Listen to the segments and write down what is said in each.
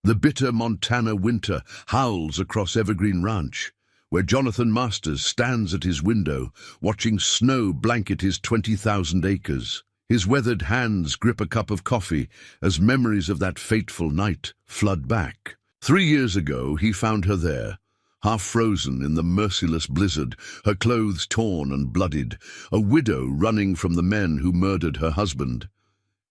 The bitter Montana winter howls across Evergreen Ranch, where Jonathan Masters stands at his window, watching snow blanket his 20,000 acres. His weathered hands grip a cup of coffee as memories of that fateful night flood back. 3 years ago, he found her there, half frozen in the merciless blizzard, her clothes torn and bloodied, a widow running from the men who murdered her husband.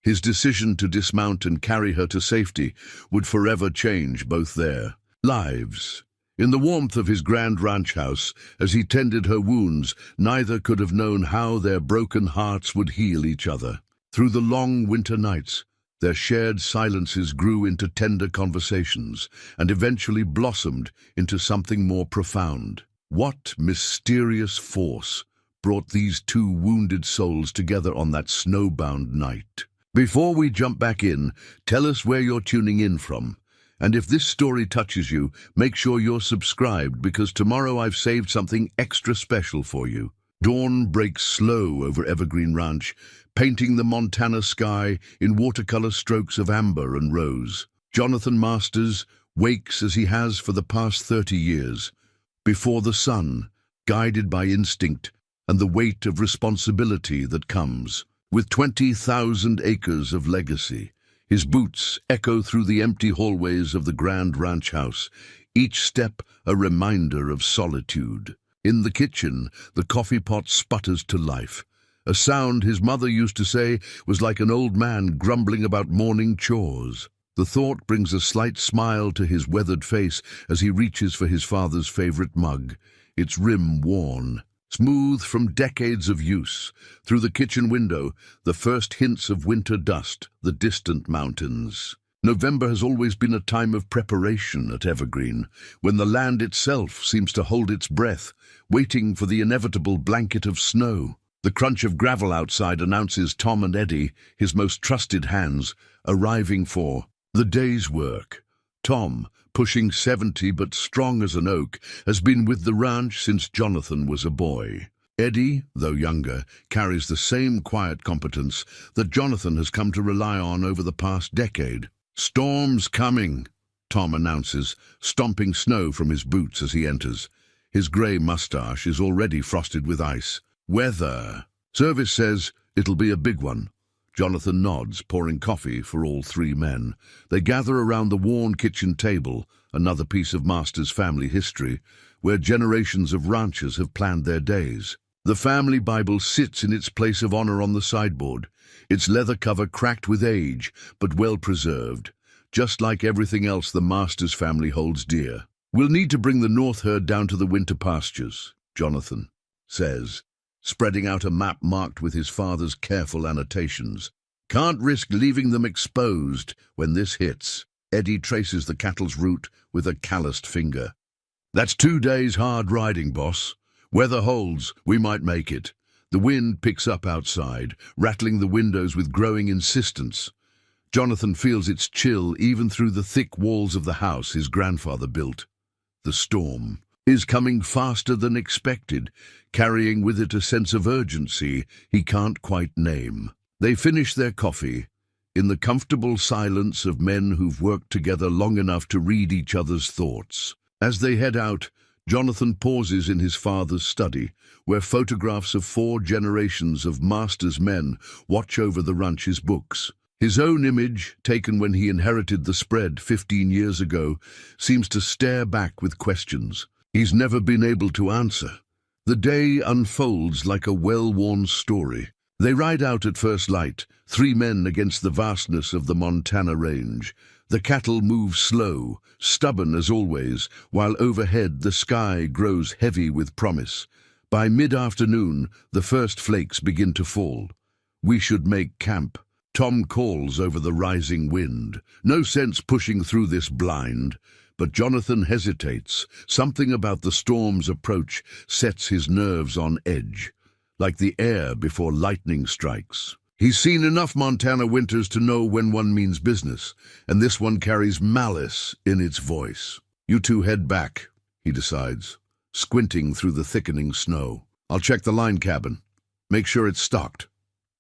His decision to dismount and carry her to safety would forever change both their lives. In the warmth of his grand ranch house, as he tended her wounds, neither could have known how their broken hearts would heal each other. Through the long winter nights, their shared silences grew into tender conversations and eventually blossomed into something more profound. What mysterious force brought these two wounded souls together on that snowbound night? Before we jump back in, tell us where you're tuning in from. And if this story touches you, make sure you're subscribed, because tomorrow I've saved something extra special for you. Dawn breaks slow over Evergreen Ranch, painting the Montana sky in watercolor strokes of amber and rose. Jonathan Masters wakes as he has for the past 30 years, before the sun, guided by instinct and the weight of responsibility that comes. With 20,000 acres of legacy, his boots echo through the empty hallways of the grand ranch house, each step a reminder of solitude. In the kitchen, the coffee pot sputters to life, a sound his mother used to say was like an old man grumbling about morning chores. The thought brings a slight smile to his weathered face as he reaches for his father's favorite mug, its rim worn. Smooth from decades of use, through the kitchen window, the first hints of winter dust, the distant mountains. November has always been a time of preparation at Evergreen, when the land itself seems to hold its breath, waiting for the inevitable blanket of snow. The crunch of gravel outside announces Tom and Eddie, his most trusted hands, arriving for the day's work. Tom, pushing 70 but strong as an oak, has been with the ranch since Jonathan was a boy. Eddie, though younger, carries the same quiet competence that Jonathan has come to rely on over the past decade. "Storm's coming," Tom announces, stomping snow from his boots as he enters. His grey mustache is already frosted with ice. "Weather." Service says it'll be a big one. Jonathan nods, pouring coffee for all three men. They gather around the worn kitchen table, another piece of Masters' family history, where generations of ranchers have planned their days. The family Bible sits in its place of honor on the sideboard, its leather cover cracked with age, but well preserved, just like everything else the Masters family holds dear. "We'll need to bring the North herd down to the winter pastures," Jonathan says, spreading out a map marked with his father's careful annotations. "Can't risk leaving them exposed when this hits." Eddie traces the cattle's route with a calloused finger. "That's 2 days hard riding, boss. Weather holds, we might make it." The wind picks up outside, rattling the windows with growing insistence. Jonathan feels its chill even through the thick walls of the house his grandfather built. The storm is coming faster than expected, carrying with it a sense of urgency he can't quite name. They finish their coffee, in the comfortable silence of men who've worked together long enough to read each other's thoughts. As they head out, Jonathan pauses in his father's study, where photographs of 4 generations of Masters men watch over the ranch's books. His own image, taken when he inherited the spread 15 years ago, seems to stare back with questions he's never been able to answer. The day unfolds like a well-worn story. They ride out at first light, 3 men against the vastness of the Montana range. The cattle move slow, stubborn as always, while overhead the sky grows heavy with promise. By mid-afternoon, the first flakes begin to fall. "We should make camp," Tom calls over the rising wind. No sense pushing through this blind. But Jonathan hesitates. Something about the storm's approach sets his nerves on edge, like the air before lightning strikes. He's seen enough Montana winters to know when one means business, and this one carries malice in its voice. "You two head back," he decides, squinting through the thickening snow. "I'll check the line cabin. Make sure it's stocked.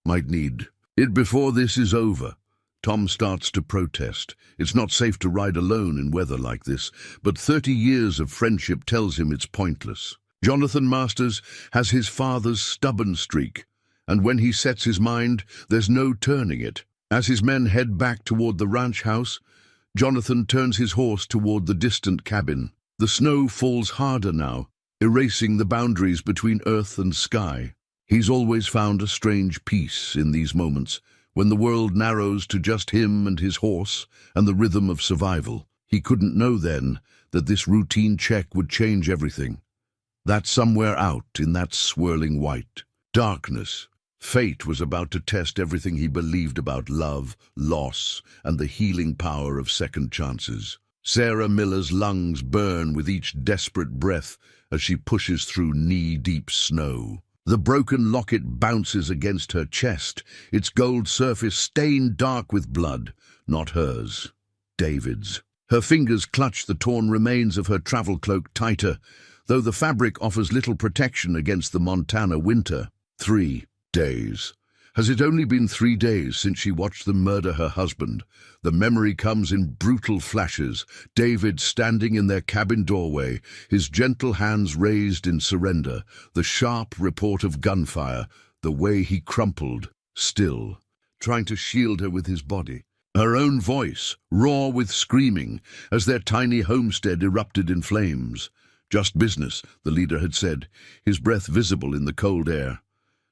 Might need it before this is over." Tom starts to protest. It's not safe to ride alone in weather like this, but 30 years of friendship tells him it's pointless. Jonathan Masters has his father's stubborn streak, and when he sets his mind, there's no turning it. As his men head back toward the ranch house, Jonathan turns his horse toward the distant cabin. The snow falls harder now, erasing the boundaries between earth and sky. He's always found a strange peace in these moments, when the world narrows to just him and his horse and the rhythm of survival. He couldn't know then that this routine check would change everything. That somewhere out in that swirling white darkness, fate was about to test everything he believed about love, loss, and the healing power of second chances. Sarah Miller's lungs burn with each desperate breath as she pushes through knee-deep snow. The broken locket bounces against her chest, its gold surface stained dark with blood. Not hers, David's. Her fingers clutch the torn remains of her travel cloak tighter, though the fabric offers little protection against the Montana winter. 3 days. Has it only been 3 days since she watched them murder her husband? The memory comes in brutal flashes. David standing in their cabin doorway, his gentle hands raised in surrender, the sharp report of gunfire, the way he crumpled, still, trying to shield her with his body. Her own voice, raw with screaming, as their tiny homestead erupted in flames. "Just business," the leader had said, his breath visible in the cold air.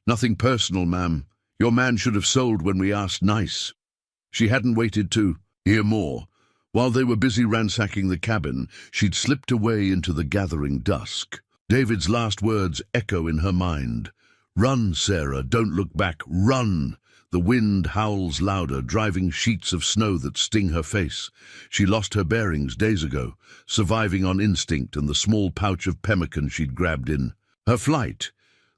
"Nothing personal, ma'am. Your man should have sold when we asked nice." She hadn't waited to hear more. While they were busy ransacking the cabin, she'd slipped away into the gathering dusk. David's last words echo in her mind. "Run, Sarah, don't look back, run!" The wind howls louder, driving sheets of snow that sting her face. She lost her bearings days ago, surviving on instinct and the small pouch of pemmican she'd grabbed in. Her flight,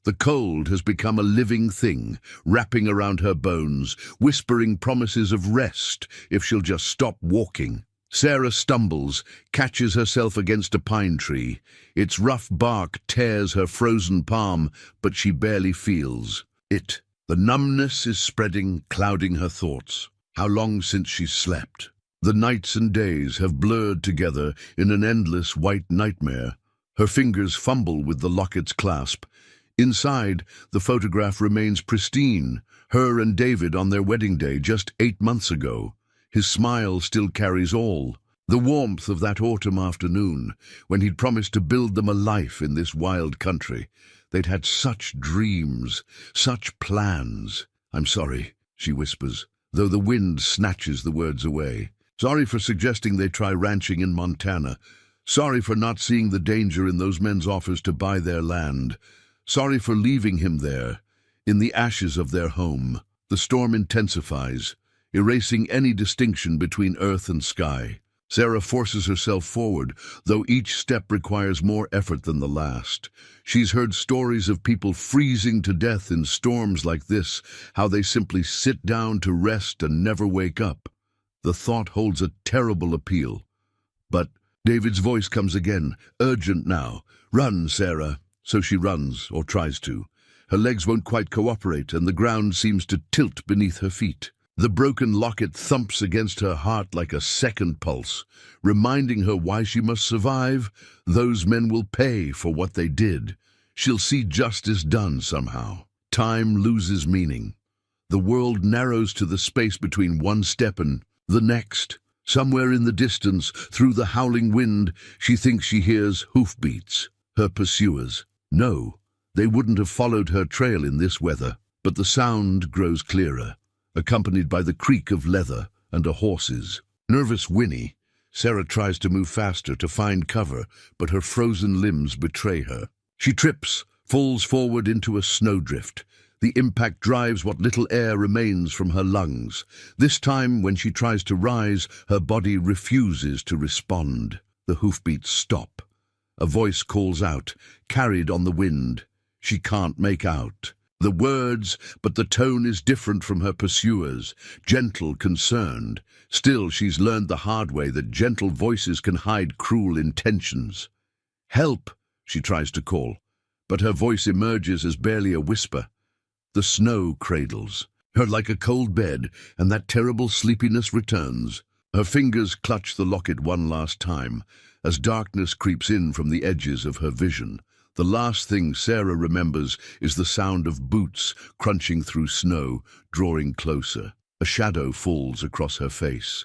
the cold, has become a living thing, wrapping around her bones, whispering promises of rest if she'll just stop walking. Sarah stumbles, catches herself against a pine tree. Its rough bark tears her frozen palm, but she barely feels it. The numbness is spreading, clouding her thoughts. How long since she's slept? The nights and days have blurred together in an endless white nightmare. Her fingers fumble with the locket's clasp. Inside, the photograph remains pristine, her and David on their wedding day just 8 months ago. His smile still carries all. The warmth of that autumn afternoon, when he'd promised to build them a life in this wild country. They'd had such dreams, such plans. "I'm sorry," she whispers, though the wind snatches the words away. "Sorry for suggesting they try ranching in Montana. Sorry for not seeing the danger in those men's offers to buy their land. Sorry for leaving him there, in the ashes of their home." The storm intensifies, erasing any distinction between earth and sky. Sarah forces herself forward, though each step requires more effort than the last. She's heard stories of people freezing to death in storms like this, how they simply sit down to rest and never wake up. The thought holds a terrible appeal. But David's voice comes again, urgent now. "Run, Sarah." So she runs, or tries to. Her legs won't quite cooperate, and the ground seems to tilt beneath her feet. The broken locket thumps against her heart like a second pulse, reminding her why she must survive. Those men will pay for what they did. She'll see justice done somehow. Time loses meaning. The world narrows to the space between one step and the next. Somewhere in the distance, through the howling wind, she thinks she hears hoofbeats. Her pursuers. No, they wouldn't have followed her trail in this weather, but the sound grows clearer, accompanied by the creak of leather and a horse's. Nervous whinny, Sarah tries to move faster to find cover, but her frozen limbs betray her. She trips, falls forward into a snowdrift. The impact drives what little air remains from her lungs. This time, when she tries to rise, her body refuses to respond. The hoofbeats stop. A voice calls out, carried on the wind. She can't make out the words, but the tone is different from her pursuers, gentle, concerned. Still, she's learned the hard way that gentle voices can hide cruel intentions. "Help," she tries to call, but her voice emerges as barely a whisper. The snow cradles. her like a cold bed, and that terrible sleepiness returns. Her fingers clutch the locket one last time, as darkness creeps in from the edges of her vision. The last thing Sarah remembers is the sound of boots crunching through snow, drawing closer. A shadow falls across her face.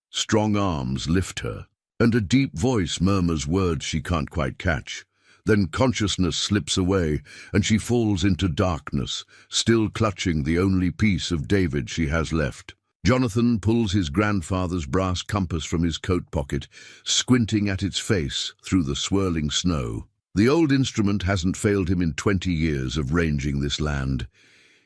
Strong arms lift her, and a deep voice murmurs words she can't quite catch. Then consciousness slips away, and she falls into darkness, still clutching the only piece of David she has left. Jonathan pulls his grandfather's brass compass from his coat pocket, squinting at its face through the swirling snow. The old instrument hasn't failed him in 20 years of ranging this land,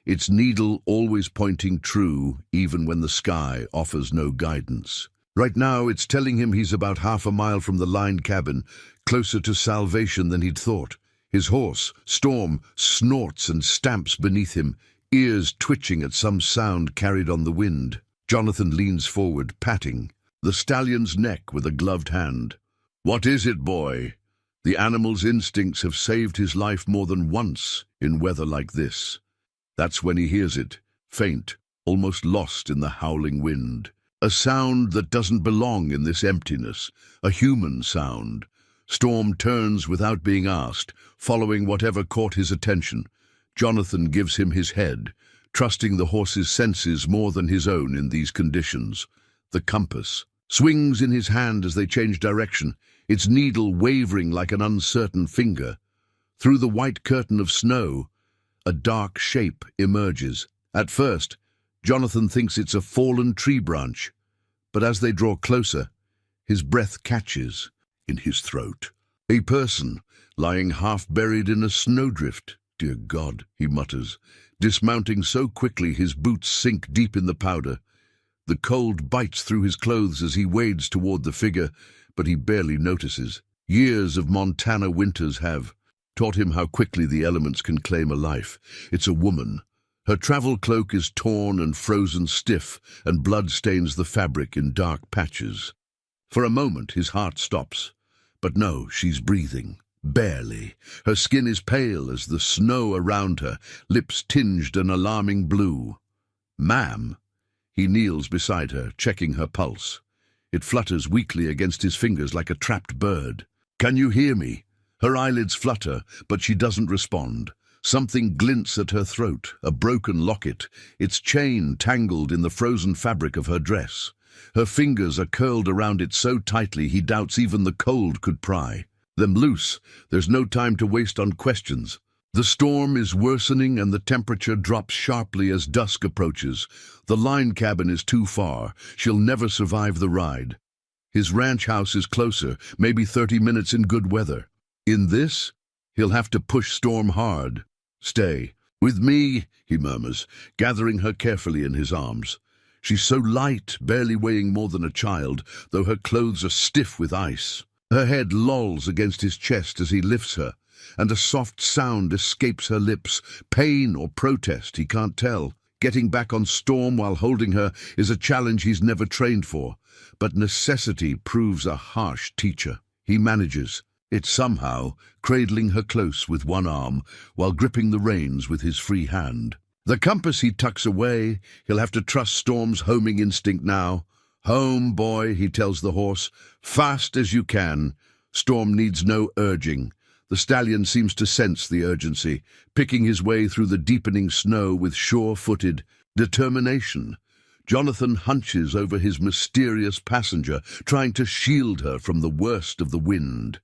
its needle always pointing true even when the sky offers no guidance. Right now it's telling him he's about half a mile from the lined cabin, closer to salvation than he'd thought. His horse, Storm, snorts and stamps beneath him, ears twitching at some sound carried on the wind. Jonathan leans forward, patting the stallion's neck with a gloved hand. "What is it, boy?" The animal's instincts have saved his life more than once in weather like this. That's when he hears it, faint, almost lost in the howling wind. A sound that doesn't belong in this emptiness, a human sound. Storm turns without being asked, following whatever caught his attention. Jonathan gives him his head, trusting the horse's senses more than his own in these conditions. The compass swings in his hand as they change direction, its needle wavering like an uncertain finger. Through the white curtain of snow, a dark shape emerges. At first, Jonathan thinks it's a fallen tree branch, but as they draw closer, his breath catches in his throat. A person lying half-buried in a snowdrift. "Dear God," he mutters, dismounting so quickly his boots sink deep in the powder. The cold bites through his clothes as he wades toward the figure, but he barely notices. Years of Montana winters have taught him how quickly the elements can claim a life. It's a woman. Her travel cloak is torn and frozen stiff, and blood stains the fabric in dark patches. For a moment his heart stops. But no, she's breathing. Barely. Her skin is pale as the snow around her, lips tinged an alarming blue. "Ma'am?" He kneels beside her, checking her pulse. It flutters weakly against his fingers like a trapped bird. "Can you hear me?" Her eyelids flutter, but she doesn't respond. Something glints at her throat, a broken locket, its chain tangled in the frozen fabric of her dress. Her fingers are curled around it so tightly he doubts even the cold could pry them loose. There's no time to waste on questions. The storm is worsening and the temperature drops sharply as dusk approaches. The line cabin is too far. She'll never survive the ride. His ranch house is closer, maybe 30 minutes in good weather. In this, he'll have to push Storm hard. "Stay with me," he murmurs, gathering her carefully in his arms. She's so light, barely weighing more than a child, though her clothes are stiff with ice. Her head lolls against his chest as he lifts her, and a soft sound escapes her lips, pain or protest, he can't tell. Getting back on Storm while holding her is a challenge he's never trained for, but necessity proves a harsh teacher. He manages it somehow, cradling her close with one arm while gripping the reins with his free hand. The compass he tucks away. He'll have to trust Storm's homing instinct now. "Home, boy," he tells the horse, "fast as you can." Storm needs no urging. The stallion seems to sense the urgency, picking his way through the deepening snow with sure-footed determination. Jonathan hunches over his mysterious passenger, trying to shield her from the worst of the wind.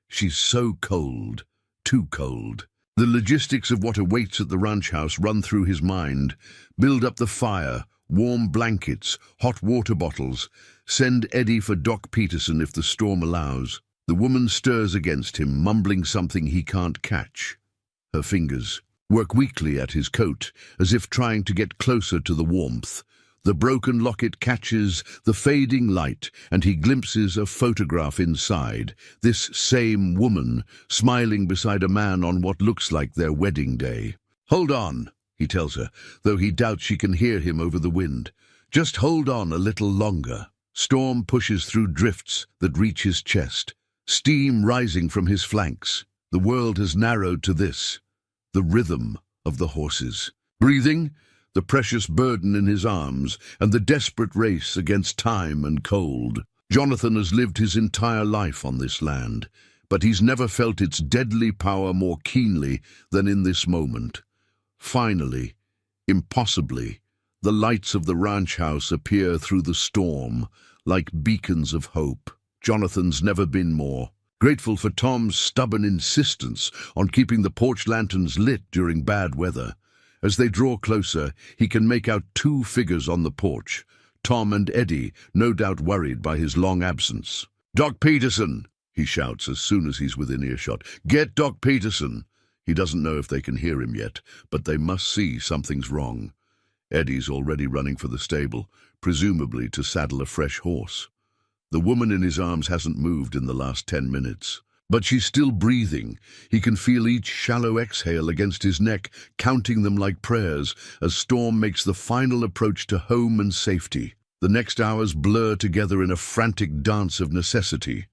She's so cold, too cold. The logistics of what awaits at the ranch house run through his mind. Build up the fire, warm blankets, hot water bottles. Send Eddie for Doc Peterson if the storm allows. The woman stirs against him, mumbling something he can't catch. Her fingers work weakly at his coat, as if trying to get closer to the warmth. The broken locket catches the fading light, and he glimpses a photograph inside. This same woman, smiling beside a man on what looks like their wedding day. "Hold on," he tells her, though he doubts she can hear him over the wind. "Just hold on a little longer." Storm pushes through drifts that reach his chest, steam rising from his flanks. The world has narrowed to this, the rhythm of the horses. Breathing, the precious burden in his arms, and the desperate race against time and cold. Jonathan has lived his entire life on this land, but he's never felt its deadly power more keenly than in this moment. Finally, impossibly, the lights of the ranch house appear through the storm, like beacons of hope. Jonathan's never been more grateful for Tom's stubborn insistence on keeping the porch lanterns lit during bad weather. As they draw closer, he can make out two figures on the porch, Tom and Eddie, no doubt worried by his long absence. "Doc Peterson!" he shouts as soon as he's within earshot. "Get Doc Peterson!" He doesn't know if they can hear him yet, but they must see something's wrong. Eddie's already running for the stable, presumably to saddle a fresh horse. The woman in his arms hasn't moved in the last 10 minutes. But she's still breathing. He can feel each shallow exhale against his neck, counting them like prayers, as Storm makes the final approach to home and safety. The next hours blur together in a frantic dance of necessity.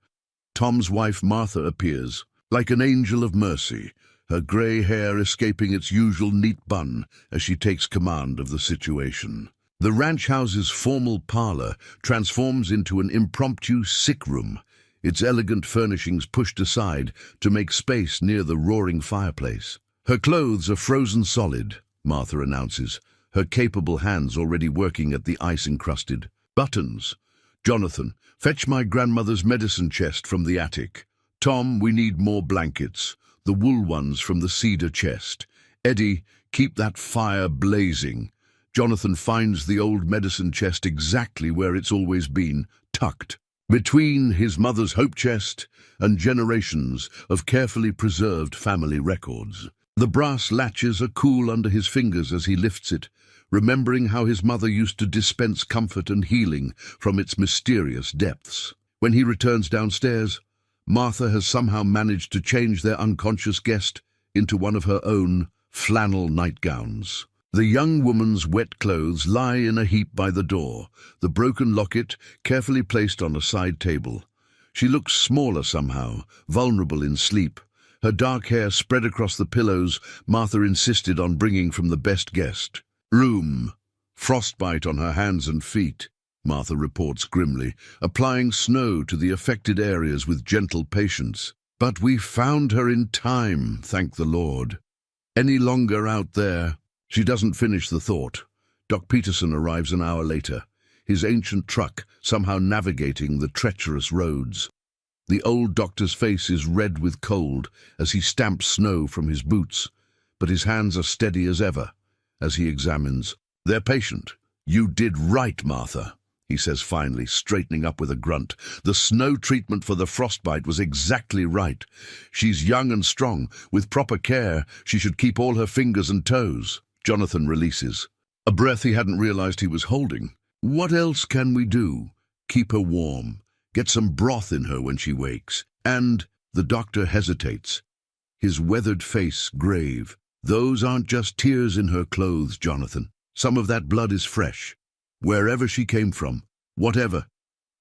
Tom's wife Martha appears, like an angel of mercy, her grey hair escaping its usual neat bun as she takes command of the situation. The ranch house's formal parlor transforms into an impromptu sick room, its elegant furnishings pushed aside to make space near the roaring fireplace. "Her clothes are frozen solid," Martha announces, her capable hands already working at the ice-encrusted buttons. "Jonathan, fetch my grandmother's medicine chest from the attic. Tom, we need more blankets, the wool ones from the cedar chest. Eddie, keep that fire blazing." Jonathan finds the old medicine chest exactly where it's always been, tucked between his mother's hope chest and generations of carefully preserved family records. The brass latches are cool under his fingers as he lifts it, remembering how his mother used to dispense comfort and healing from its mysterious depths. When he returns downstairs, Martha has somehow managed to change their unconscious guest into one of her own flannel nightgowns. The young woman's wet clothes lie in a heap by the door, the broken locket carefully placed on a side table. She looks smaller somehow, vulnerable in sleep. Her dark hair spread across the pillows Martha insisted on bringing from the best guest. "Room. Frostbite on her hands and feet," Martha reports grimly, applying snow to the affected areas with gentle patience. "But we found her in time, thank the Lord. Any longer out there?" She doesn't finish the thought. Doc Peterson arrives an hour later, his ancient truck somehow navigating the treacherous roads. The old doctor's face is red with cold as he stamps snow from his boots, but his hands are steady as ever as he examines. "Their patient. You did right, Martha," he says finally, straightening up with a grunt. "The snow treatment for the frostbite was exactly right. She's young and strong. With proper care, she should keep all her fingers and toes." Jonathan releases, a breath he hadn't realized he was holding. "What else can we do? Keep her warm. Get some broth in her when she wakes. And—" the doctor hesitates, his weathered face grave. "Those aren't just tears in her clothes, Jonathan. Some of that blood is fresh. Wherever she came from, whatever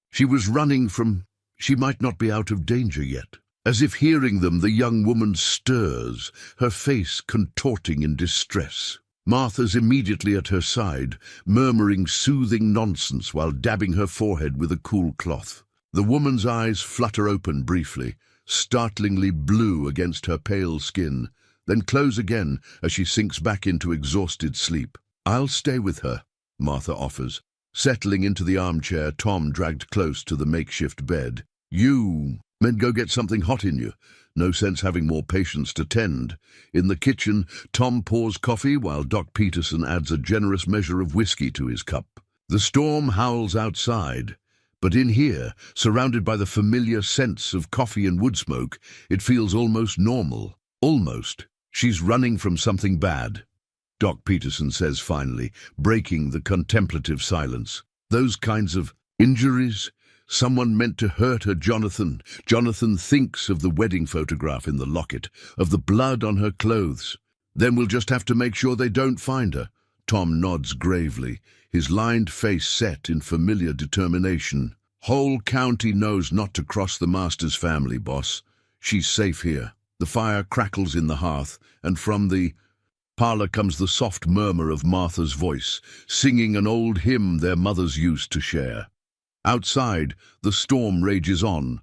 she was running from, she might not be out of danger yet." As if hearing them, the young woman stirs, her face contorting in distress. Martha's immediately at her side, murmuring soothing nonsense while dabbing her forehead with a cool cloth. The woman's eyes flutter open briefly, startlingly blue against her pale skin, then close again as she sinks back into exhausted sleep. "I'll stay with her," Martha offers, settling into the armchair Tom dragged close to the makeshift bed. "You men go get something hot in you. No sense having more patients to tend." In the kitchen, Tom pours coffee while Doc Peterson adds a generous measure of whiskey to his cup. The storm howls outside, but in here, surrounded by the familiar scents of coffee and wood smoke, it feels almost normal. Almost. "She's running from something bad," Doc Peterson says finally, breaking the contemplative silence. "Those kinds of injuries. Someone meant to hurt her, Jonathan." Jonathan thinks of the wedding photograph in the locket, of the blood on her clothes. "Then we'll just have to make sure they don't find her." Tom nods gravely, his lined face set in familiar determination. "Whole county knows not to cross the Masters family, boss. She's safe here." The fire crackles in the hearth, and from the Parlour comes the soft murmur of Martha's voice, singing an old hymn their mothers used to share. Outside, the storm rages on.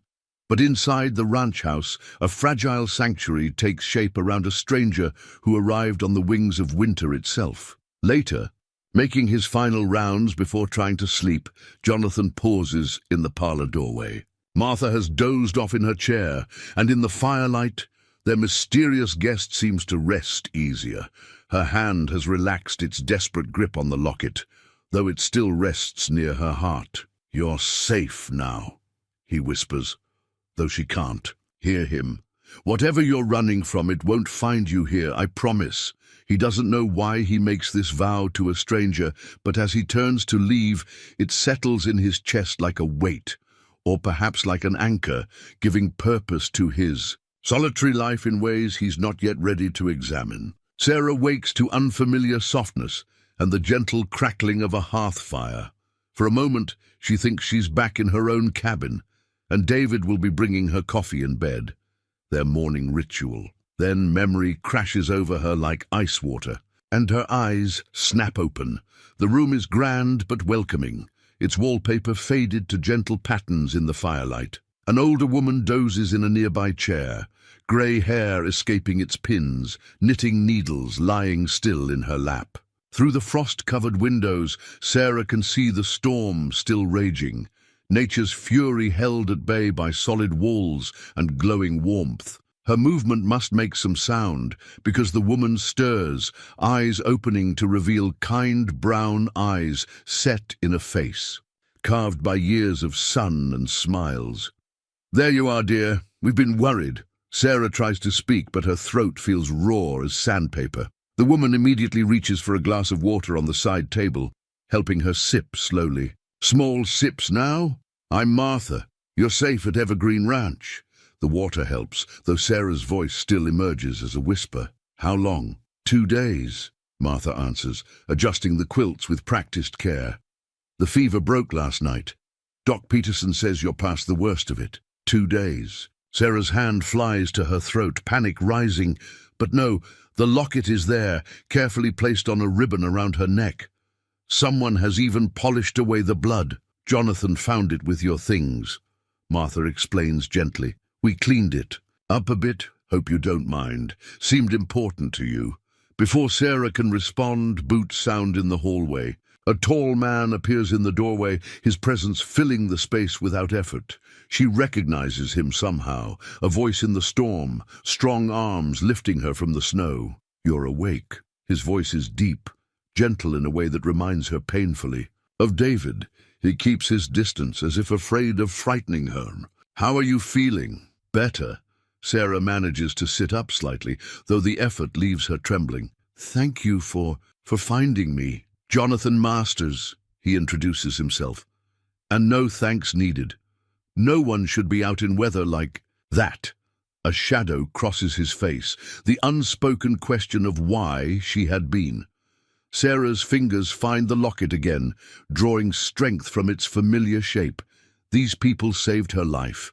But inside the ranch house, a fragile sanctuary takes shape around a stranger who arrived on the wings of winter itself. Later, making his final rounds before trying to sleep, Jonathan pauses in the parlour doorway. Martha has dozed off in her chair, and in the firelight, their mysterious guest seems to rest easier. Her hand has relaxed its desperate grip on the locket, though it still rests near her heart. "You're safe now," he whispers, though she can't hear him. "Whatever you're running from, it won't find you here, I promise." He doesn't know why he makes this vow to a stranger, but as he turns to leave, it settles in his chest like a weight, or perhaps like an anchor, giving purpose to his solitary life in ways he's not yet ready to examine. Sarah wakes to unfamiliar softness and the gentle crackling of a hearth fire. For a moment, she thinks she's back in her own cabin, and David will be bringing her coffee in bed, their morning ritual. Then memory crashes over her like ice water, and her eyes snap open. The room is grand but welcoming, its wallpaper faded to gentle patterns in the firelight. An older woman dozes in a nearby chair, grey hair escaping its pins, knitting needles lying still in her lap. Through the frost-covered windows, Sarah can see the storm still raging, nature's fury held at bay by solid walls and glowing warmth. Her movement must make some sound, because the woman stirs, eyes opening to reveal kind brown eyes set in a face, carved by years of sun and smiles. "There you are, dear. We've been worried." Sarah tries to speak, but her throat feels raw as sandpaper. The woman immediately reaches for a glass of water on the side table, helping her sip slowly. "Small sips now? I'm Martha. You're safe at Evergreen Ranch." The water helps, though Sarah's voice still emerges as a whisper. "How long?" "2 days," Martha answers, adjusting the quilts with practiced care. "The fever broke last night. Doc Peterson says you're past the worst of it. 2 days. Sarah's hand flies to her throat, panic rising. But no, the locket is there, carefully placed on a ribbon around her neck. Someone has even polished away the blood. "Jonathan found it with your things," Martha explains gently. "We cleaned it up a bit, hope you don't mind. Seemed important to you." Before Sarah can respond, boots sound in the hallway. A tall man appears in the doorway, his presence filling the space without effort. She recognizes him somehow, a voice in the storm, strong arms lifting her from the snow. "You're awake." His voice is deep, gentle in a way that reminds her painfully of David. He keeps his distance, as if afraid of frightening her. "How are you feeling?" "Better." Sarah manages to sit up slightly, though the effort leaves her trembling. "Thank you for finding me." "Jonathan Masters," he introduces himself. "And no thanks needed. No one should be out in weather like that." A shadow crosses his face, the unspoken question of why she had been. Sarah's fingers find the locket again, drawing strength from its familiar shape. These people saved her life.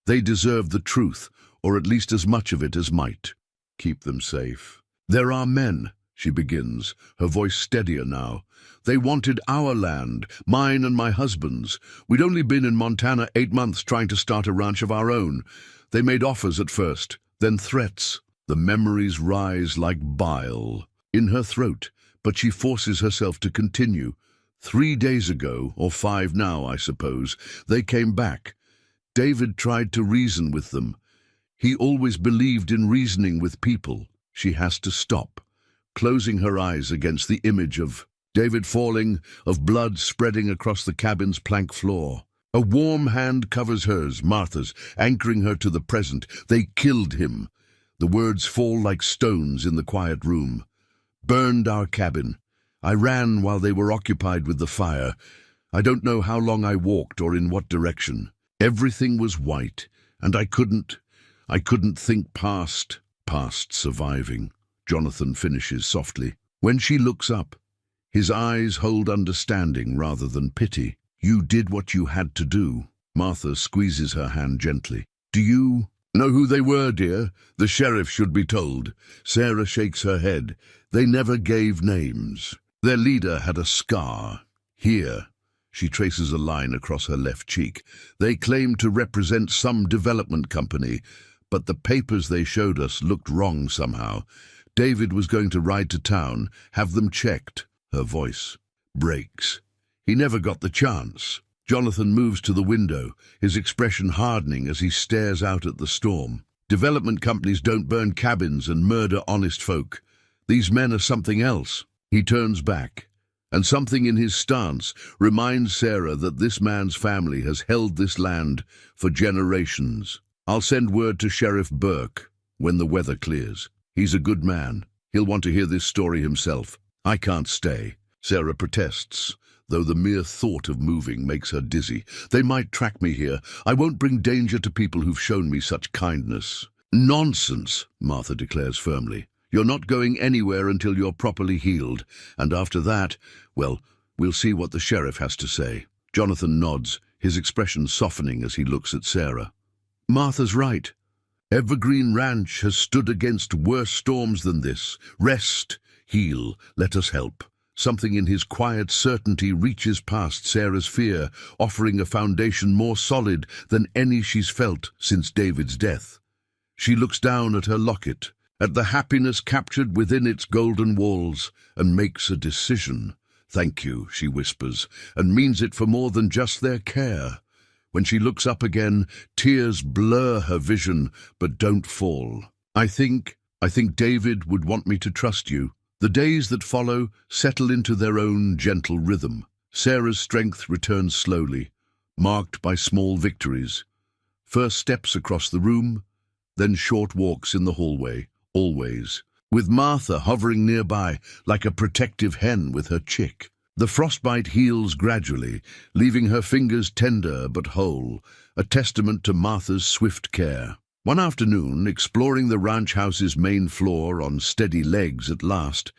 They deserve the truth, or at least as much of it as might. Keep them safe. "There are men," she begins, her voice steadier now. "They wanted our land, mine and my husband's. We'd only been in Montana 8 months trying to start a ranch of our own. They made offers at first, then threats." The memories rise like bile in her throat, but she forces herself to continue. 3 days ago, or 5 now, I suppose, they came back. David tried to reason with them. He always believed in reasoning with people. She has to stop, closing her eyes against the image of David falling, of blood spreading across the cabin's plank floor. A warm hand covers hers, Martha's, anchoring her to the present. "They killed him." The words fall like stones in the quiet room. "Burned our cabin. I ran while they were occupied with the fire. I don't know how long I walked or in what direction. Everything was white, and I couldn't think past surviving." Jonathan finishes softly. When she looks up, his eyes hold understanding rather than pity. "You did what you had to do." Martha squeezes her hand gently. "Do you know who they were, dear? The sheriff should be told." Sarah shakes her head. They never gave names. Their leader had a scar. Here, she traces a line across her left cheek. They claimed to represent some development company, but the papers they showed us looked wrong somehow. David was going to ride to town, have them checked. Her voice breaks. He never got the chance. Jonathan moves to the window, his expression hardening as he stares out at the storm. Development companies don't burn cabins and murder honest folk. These men are something else. He turns back, and something in his stance reminds Sarah that this man's family has held this land for generations. I'll send word to Sheriff Burke when the weather clears. He's a good man. He'll want to hear this story himself. I can't stay. Sarah protests, though the mere thought of moving makes her dizzy. They might track me here. I won't bring danger to people who've shown me such kindness. Nonsense, Martha declares firmly. You're not going anywhere until you're properly healed, and after that, well, we'll see what the sheriff has to say. Jonathan nods, his expression softening as he looks at Sarah. Martha's right. Evergreen Ranch has stood against worse storms than this. Rest, heal, let us help. Something in his quiet certainty reaches past Sarah's fear, offering a foundation more solid than any she's felt since David's death. She looks down at her locket, at the happiness captured within its golden walls, and makes a decision. Thank you, she whispers, and means it for more than just their care. When she looks up again, tears blur her vision, but don't fall. I think David would want me to trust you. The days that follow settle into their own gentle rhythm. Sarah's strength returns slowly, marked by small victories. First steps across the room, then short walks in the hallway, always, with Martha hovering nearby like a protective hen with her chick. The frostbite heals gradually, leaving her fingers tender but whole, a testament to Martha's swift care. One afternoon, exploring the ranch house's main floor on steady legs at last,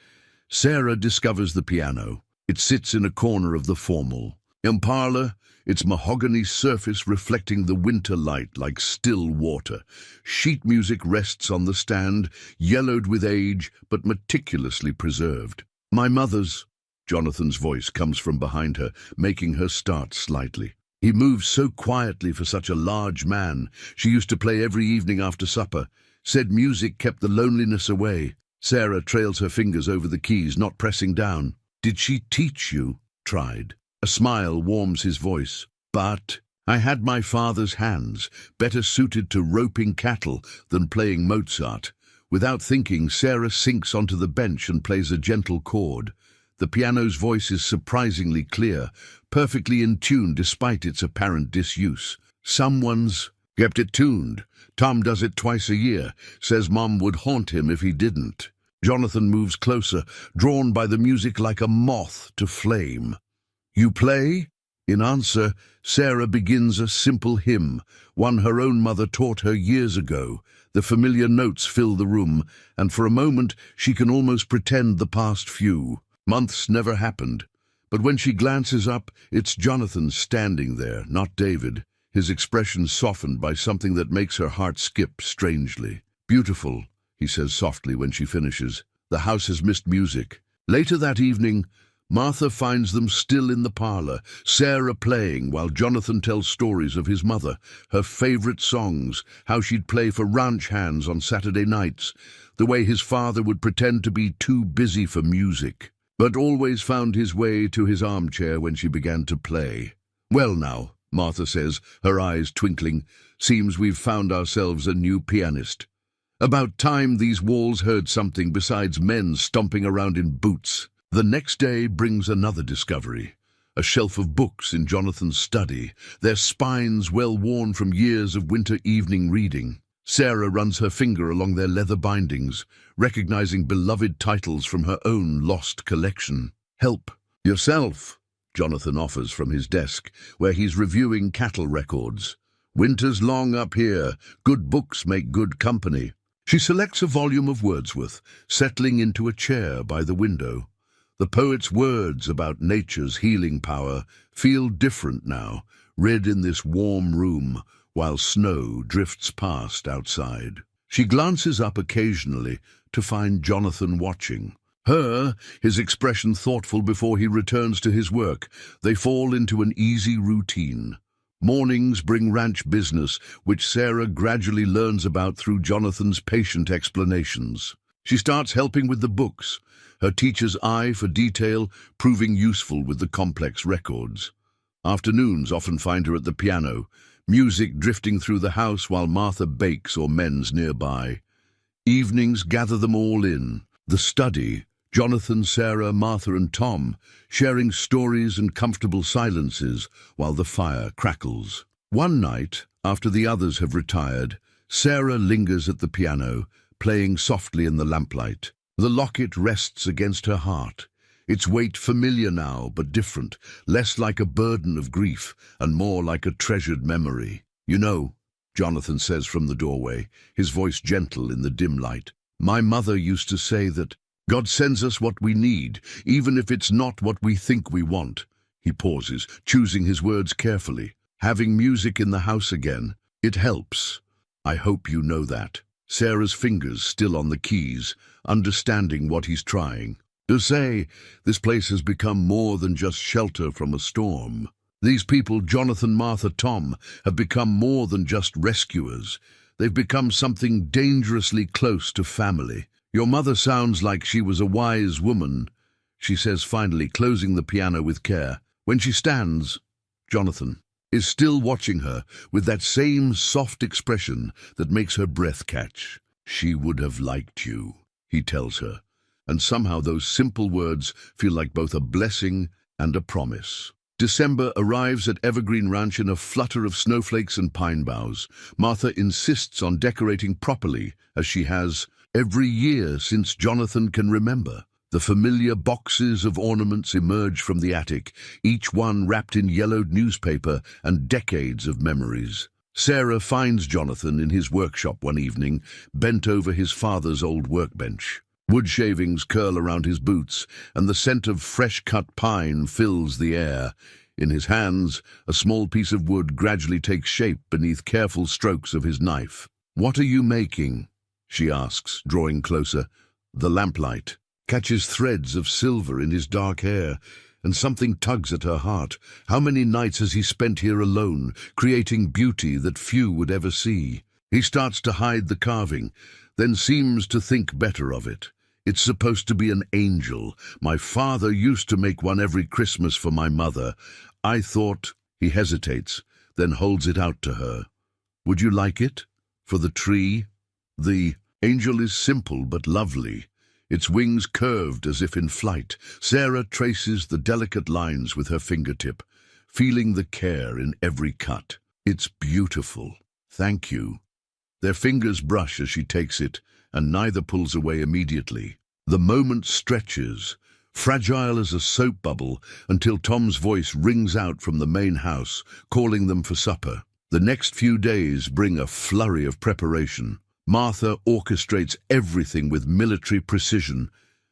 Sarah discovers the piano. It sits in a corner of the formal. In parlor, its mahogany surface reflecting the winter light like still water. Sheet music rests on the stand, yellowed with age but meticulously preserved. My mother's. Jonathan's voice comes from behind her, making her start slightly. He moves so quietly for such a large man. She used to play every evening after supper. Said music kept the loneliness away. Sarah trails her fingers over the keys, not pressing down. Did she teach you? Tried. A smile warms his voice. But I had my father's hands, better suited to roping cattle than playing Mozart. Without thinking, Sarah sinks onto the bench and plays a gentle chord. The piano's voice is surprisingly clear, perfectly in tune despite its apparent disuse. Someone's kept it tuned. Tom does it twice a year, says Mom would haunt him if he didn't. Jonathan moves closer, drawn by the music like a moth to flame. You play? In answer, Sarah begins a simple hymn, one her own mother taught her years ago. The familiar notes fill the room, and for a moment she can almost pretend the past few months never happened. But when she glances up, it's Jonathan standing there, not David, his expression softened by something that makes her heart skip strangely. Beautiful, he says softly when she finishes. The house has missed music. Later that evening, Martha finds them still in the parlor, Sarah playing while Jonathan tells stories of his mother, her favorite songs, how she'd play for ranch hands on Saturday nights, the way his father would pretend to be too busy for music, but always found his way to his armchair when she began to play. Well now, Martha says, her eyes twinkling, seems we've found ourselves a new pianist. About time these walls heard something besides men stomping around in boots. The next day brings another discovery. A shelf of books in Jonathan's study, their spines well worn from years of winter evening reading. Sarah runs her finger along their leather bindings, recognizing beloved titles from her own lost collection. Help yourself, Jonathan offers from his desk, where he's reviewing cattle records. Winter's long up here. Good books make good company. She selects a volume of Wordsworth, settling into a chair by the window. The poet's words about nature's healing power feel different now, read in this warm room, while snow drifts past outside. She glances up occasionally to find Jonathan watching. Her, his expression thoughtful before he returns to his work. They fall into an easy routine. Mornings bring ranch business, which Sarah gradually learns about through Jonathan's patient explanations. She starts helping with the books, her teacher's eye for detail proving useful with the complex records. Afternoons often find her at the piano, music drifting through the house while Martha bakes or mends nearby. Evenings gather them all in. The study, Jonathan, Sarah, Martha and Tom, sharing stories and comfortable silences while the fire crackles. One night, after the others have retired, Sarah lingers at the piano, playing softly in the lamplight. The locket rests against her heart, its weight familiar now but different, less like a burden of grief and more like a treasured memory. "You know," Jonathan says from the doorway, his voice gentle in the dim light, "my mother used to say that God sends us what we need, even if it's not what we think we want." He pauses, choosing his words carefully. "Having music in the house again, it helps. I hope you know that." Sarah's fingers still on the keys, understanding what he's trying. To say, this place has become more than just shelter from a storm. These people, Jonathan, Martha, Tom, have become more than just rescuers. They've become something dangerously close to family. "Your mother sounds like she was a wise woman," she says finally, closing the piano with care. When she stands, Jonathan is still watching her with that same soft expression that makes her breath catch. "She would have liked you," he tells her, and somehow those simple words feel like both a blessing and a promise. December arrives at Evergreen Ranch in a flutter of snowflakes and pine boughs. Martha insists on decorating properly, as she has every year since Jonathan can remember. The familiar boxes of ornaments emerge from the attic, each one wrapped in yellowed newspaper and decades of memories. Sarah finds Jonathan in his workshop one evening, bent over his father's old workbench. Wood shavings curl around his boots, and the scent of fresh-cut pine fills the air. In his hands, a small piece of wood gradually takes shape beneath careful strokes of his knife. "What are you making?" she asks, drawing closer. The lamplight catches threads of silver in his dark hair, and something tugs at her heart. How many nights has he spent here alone, creating beauty that few would ever see? He starts to hide the carving, then seems to think better of it. "It's supposed to be an angel. My father used to make one every Christmas for my mother. I thought—" He hesitates, then holds it out to her. "Would you like it? For the tree?" The angel is simple but lovely, its wings curved as if in flight. Sarah traces the delicate lines with her fingertip, feeling the care in every cut. "It's beautiful. Thank you." Their fingers brush as she takes it, and neither pulls away immediately. The moment stretches, fragile as a soap bubble, until Tom's voice rings out from the main house, calling them for supper. The next few days bring a flurry of preparation. Martha orchestrates everything with military precision,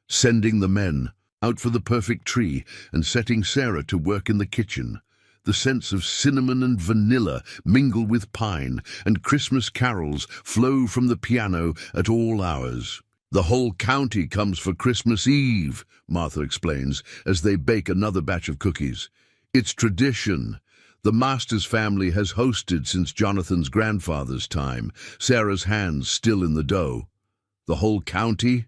sending the men out for the perfect tree and setting Sarah to work in the kitchen. The scents of cinnamon and vanilla mingle with pine, and Christmas carols flow from the piano at all hours. "The whole county comes for Christmas Eve," Martha explains, as they bake another batch of cookies. "It's tradition. The Masters family has hosted since Jonathan's grandfather's time, Sarah's hands still in the dough." "The whole county?"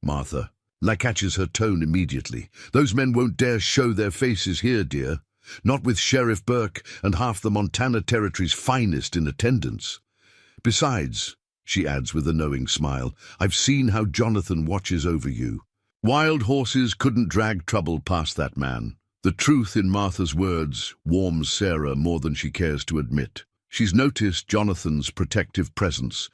Martha catches her tone immediately. "Those men won't dare show their faces here, dear. Not with Sheriff Burke and half the Montana Territory's finest in attendance. Besides," she adds with a knowing smile, "I've seen how Jonathan watches over you. Wild horses couldn't drag trouble past that man." The truth in Martha's words warms Sarah more than she cares to admit. She's noticed Jonathan's protective presence,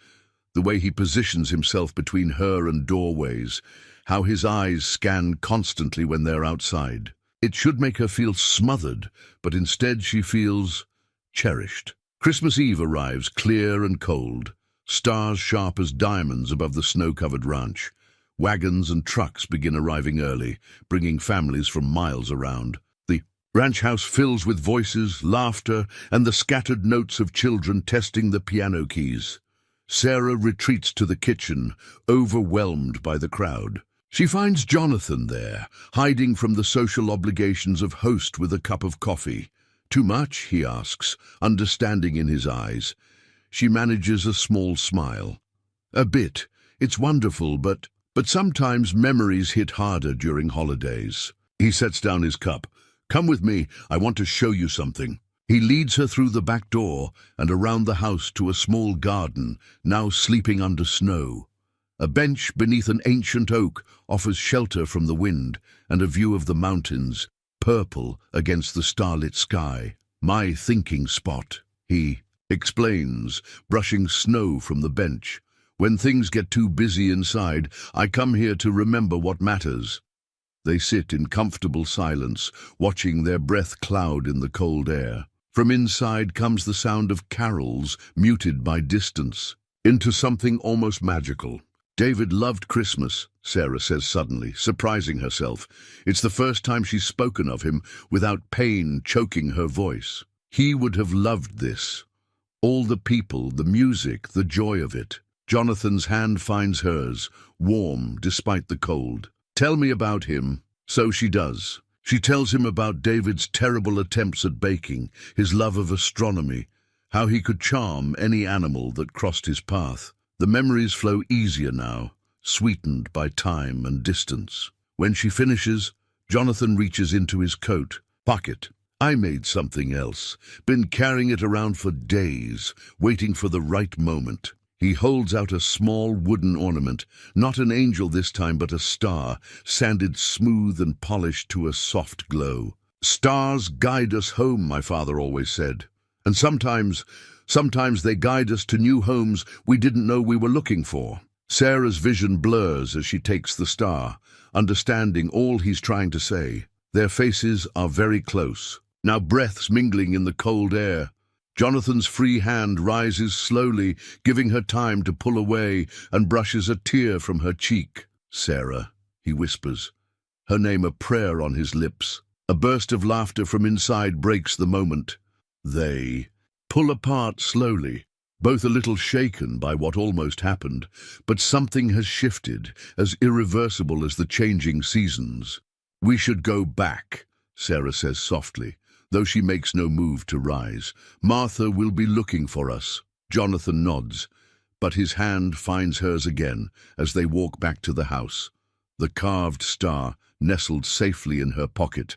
the way he positions himself between her and doorways, how his eyes scan constantly when they're outside. It should make her feel smothered, but instead she feels cherished. Christmas Eve arrives clear and cold, stars sharp as diamonds above the snow-covered ranch. Wagons and trucks begin arriving early, bringing families from miles around. The ranch house fills with voices, laughter, and the scattered notes of children testing the piano keys. Sarah retreats to the kitchen, overwhelmed by the crowd. She finds Jonathan there, hiding from the social obligations of host with a cup of coffee. "Too much?" he asks, understanding in his eyes. She manages a small smile. "A bit. It's wonderful, but sometimes memories hit harder during holidays." He sets down his cup. "Come with me, I want to show you something." He leads her through the back door and around the house to a small garden, now sleeping under snow. A bench beneath an ancient oak offers shelter from the wind and a view of the mountains, purple against the starlit sky. "My thinking spot," he explains, brushing snow from the bench. "When things get too busy inside, I come here to remember what matters." They sit in comfortable silence, watching their breath cloud in the cold air. From inside comes the sound of carols, muted by distance, into something almost magical. "David loved Christmas," Sarah says suddenly, surprising herself. It's the first time she's spoken of him without pain choking her voice. He would have loved this. All the people, the music, the joy of it. Jonathan's hand finds hers, warm despite the cold. "Tell me about him." So she does. She tells him about David's terrible attempts at baking, his love of astronomy, how he could charm any animal that crossed his path. The memories flow easier now, sweetened by time and distance. When she finishes, Jonathan reaches into his coat pocket. "I made something else. Been carrying it around for days, waiting for the right moment." He holds out a small wooden ornament, not an angel this time but a star, sanded smooth and polished to a soft glow. "Stars guide us home," my father always said. "And sometimes they guide us to new homes we didn't know we were looking for." Sarah's vision blurs as she takes the star, understanding all he's trying to say. Their faces are very close, now breaths mingling in the cold air. Jonathan's free hand rises slowly, giving her time to pull away, and brushes a tear from her cheek. "Sarah," he whispers, her name a prayer on his lips. A burst of laughter from inside breaks the moment. They pull apart slowly, both a little shaken by what almost happened, but something has shifted, as irreversible as the changing seasons. "We should go back," Sarah says softly, though she makes no move to rise. "Martha will be looking for us." Jonathan nods, but his hand finds hers again as they walk back to the house. The carved star nestled safely in her pocket,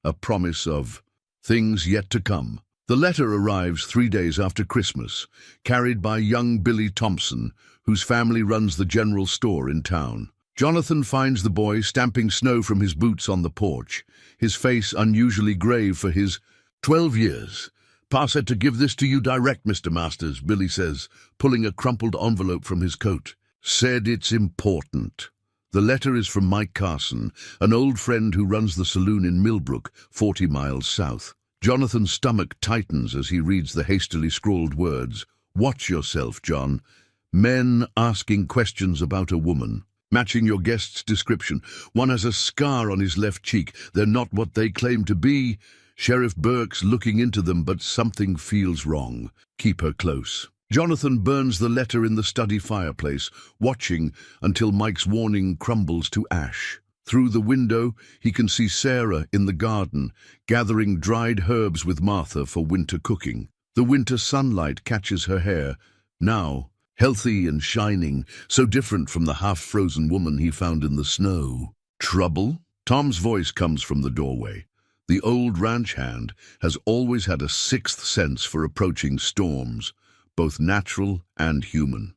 a promise of things yet to come. The letter arrives 3 days after Christmas, carried by young Billy Thompson, whose family runs the general store in town. Jonathan finds the boy stamping snow from his boots on the porch, his face unusually grave for his 12 years. "Pa said to give this to you direct, Mr. Masters," Billy says, pulling a crumpled envelope from his coat. "Said it's important." The letter is from Mike Carson, an old friend who runs the saloon in Millbrook, 40 miles south. Jonathan's stomach tightens as he reads the hastily scrawled words. "Watch yourself, John. Men asking questions about a woman. Matching your guest's description. One has a scar on his left cheek. They're not what they claim to be. Sheriff Burke's looking into them, but something feels wrong. Keep her close." Jonathan burns the letter in the study fireplace, watching until Mike's warning crumbles to ash. Through the window, he can see Sarah in the garden, gathering dried herbs with Martha for winter cooking. The winter sunlight catches her hair, now healthy and shining, so different from the half-frozen woman he found in the snow. "Trouble?" Tom's voice comes from the doorway. The old ranch hand has always had a sixth sense for approaching storms, both natural and human.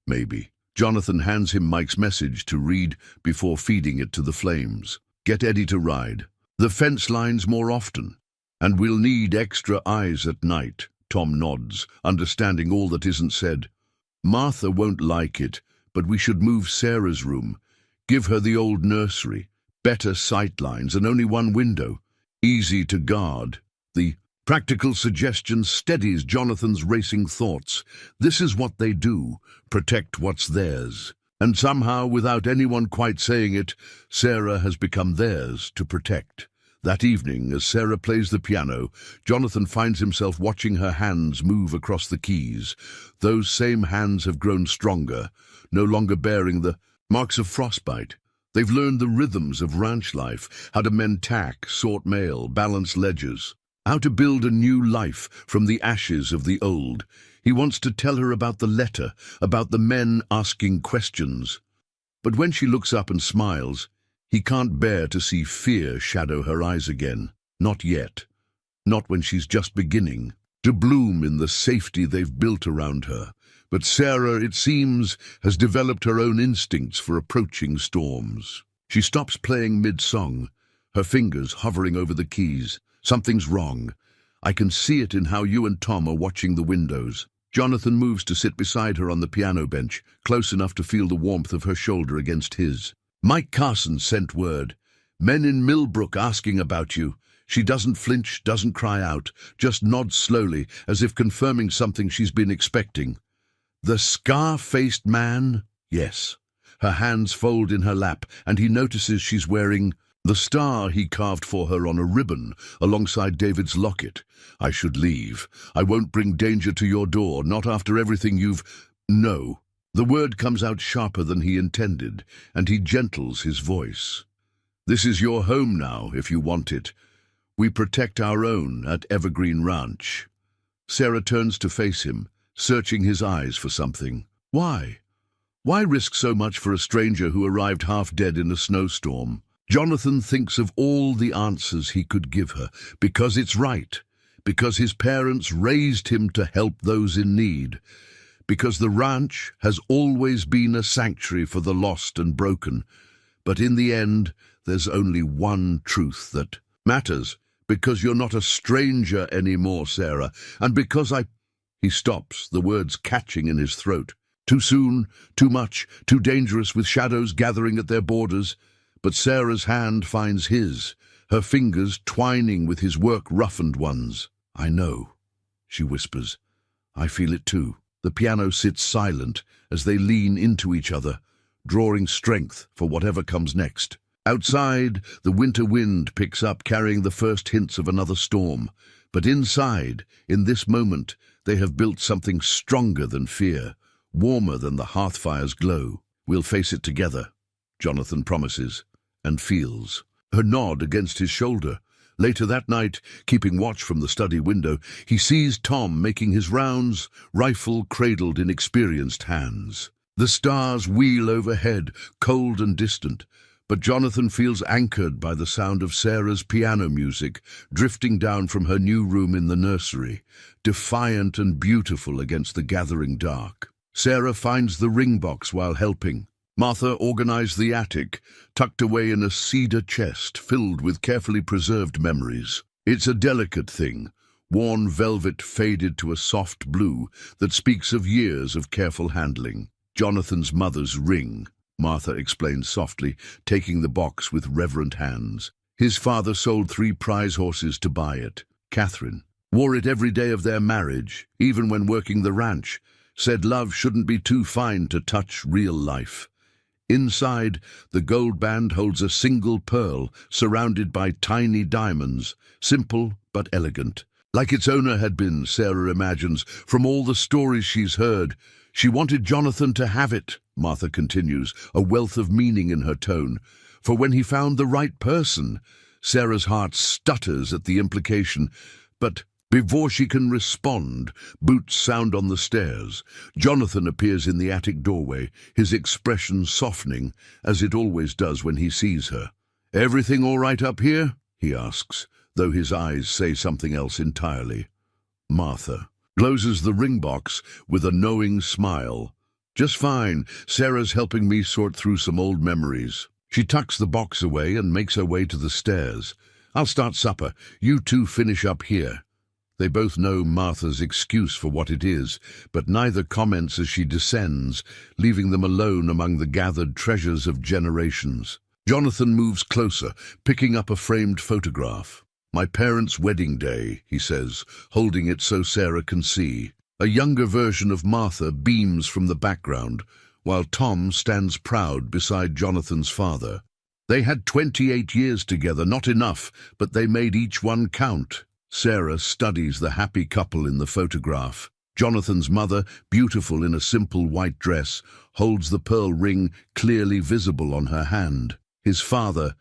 "Maybe." Jonathan hands him Mike's message to read before feeding it to the flames. "Get Eddie to ride. The fence lines more often. And we'll need extra eyes at night." Tom nods, understanding all that isn't said. "Martha won't like it, but we should move Sarah's room. Give her the old nursery. Better sight lines and only one window. Easy to guard." The practical suggestion steadies Jonathan's racing thoughts. This is what they do, protect what's theirs. And somehow, without anyone quite saying it, Sarah has become theirs to protect. That evening, as Sarah plays the piano, Jonathan finds himself watching her hands move across the keys. Those same hands have grown stronger, no longer bearing the marks of frostbite. They've learned the rhythms of ranch life, how to mend tack, sort mail, balance ledgers, how to build a new life from the ashes of the old. He wants to tell her about the letter, about the men asking questions. But when she looks up and smiles, he can't bear to see fear shadow her eyes again. Not yet. Not when she's just beginning to bloom in the safety they've built around her. But Sarah, it seems, has developed her own instincts for approaching storms. She stops playing mid-song, her fingers hovering over the keys. Something's wrong. I can see it in how you and Tom are watching the windows. Jonathan moves to sit beside her on the piano bench, close enough to feel the warmth of her shoulder against his. Mike Carson sent word. Men in Millbrook asking about you. She doesn't flinch, doesn't cry out, just nods slowly, as if confirming something she's been expecting. The scar-faced man? Yes. Her hands fold in her lap, and he notices she's wearing the star he carved for her on a ribbon, alongside David's locket. I should leave. I won't bring danger to your door, not after everything you've... No. The word comes out sharper than he intended, and he gentles his voice. This is your home now, if you want it. We protect our own at Evergreen Ranch. Sarah turns to face him, searching his eyes for something. Why? Why risk so much for a stranger who arrived half dead in a snowstorm? Jonathan thinks of all the answers he could give her, because it's right, because his parents raised him to help those in need, because the ranch has always been a sanctuary for the lost and broken. But in the end, there's only one truth that matters, because you're not a stranger anymore, Sarah, and because He stops, the words catching in his throat. Too soon, too much, too dangerous, with shadows gathering at their borders. But Sarah's hand finds his, her fingers twining with his work-roughened ones. I know, she whispers. I feel it too. The piano sits silent as they lean into each other, drawing strength for whatever comes next. Outside, the winter wind picks up, carrying the first hints of another storm. But inside, in this moment, they have built something stronger than fear, warmer than the hearthfire's glow. We'll face it together, Jonathan promises, and feels her nod against his shoulder. Later that night, keeping watch from the study window, he sees Tom making his rounds, rifle cradled in experienced hands. The stars wheel overhead, cold and distant, but Jonathan feels anchored by the sound of Sarah's piano music drifting down from her new room in the nursery, defiant and beautiful against the gathering dark. Sarah finds the ring box while helping. Martha organized the attic, tucked away in a cedar chest filled with carefully preserved memories. It's a delicate thing, worn velvet faded to a soft blue that speaks of years of careful handling. Jonathan's mother's ring, Martha explained softly, taking the box with reverent hands. His father sold 3 prize horses to buy it. Catherine wore it every day of their marriage, even when working the ranch, said love shouldn't be too fine to touch real life. Inside, the gold band holds a single pearl surrounded by tiny diamonds, simple but elegant. Like its owner had been, Sarah imagines, from all the stories she's heard. She wanted Jonathan to have it, Martha continues, a wealth of meaning in her tone. For when he found the right person, Sarah's heart stutters at the implication. But before she can respond, boots sound on the stairs. Jonathan appears in the attic doorway, his expression softening, as it always does when he sees her. "Everything all right up here?" he asks, though his eyes say something else entirely. Martha closes the ring box with a knowing smile. "Just fine. Sarah's helping me sort through some old memories." She tucks the box away and makes her way to the stairs. "I'll start supper. You two finish up here." They both know Martha's excuse for what it is, but neither comments as she descends, leaving them alone among the gathered treasures of generations. Jonathan moves closer, picking up a framed photograph. "My parents' wedding day," he says, holding it so Sarah can see. A younger version of Martha beams from the background, while Tom stands proud beside Jonathan's father. They had 28 years together, not enough, but they made each one count. Sarah studies the happy couple in the photograph. Jonathan's mother, beautiful in a simple white dress, holds the pearl ring clearly visible on her hand. His father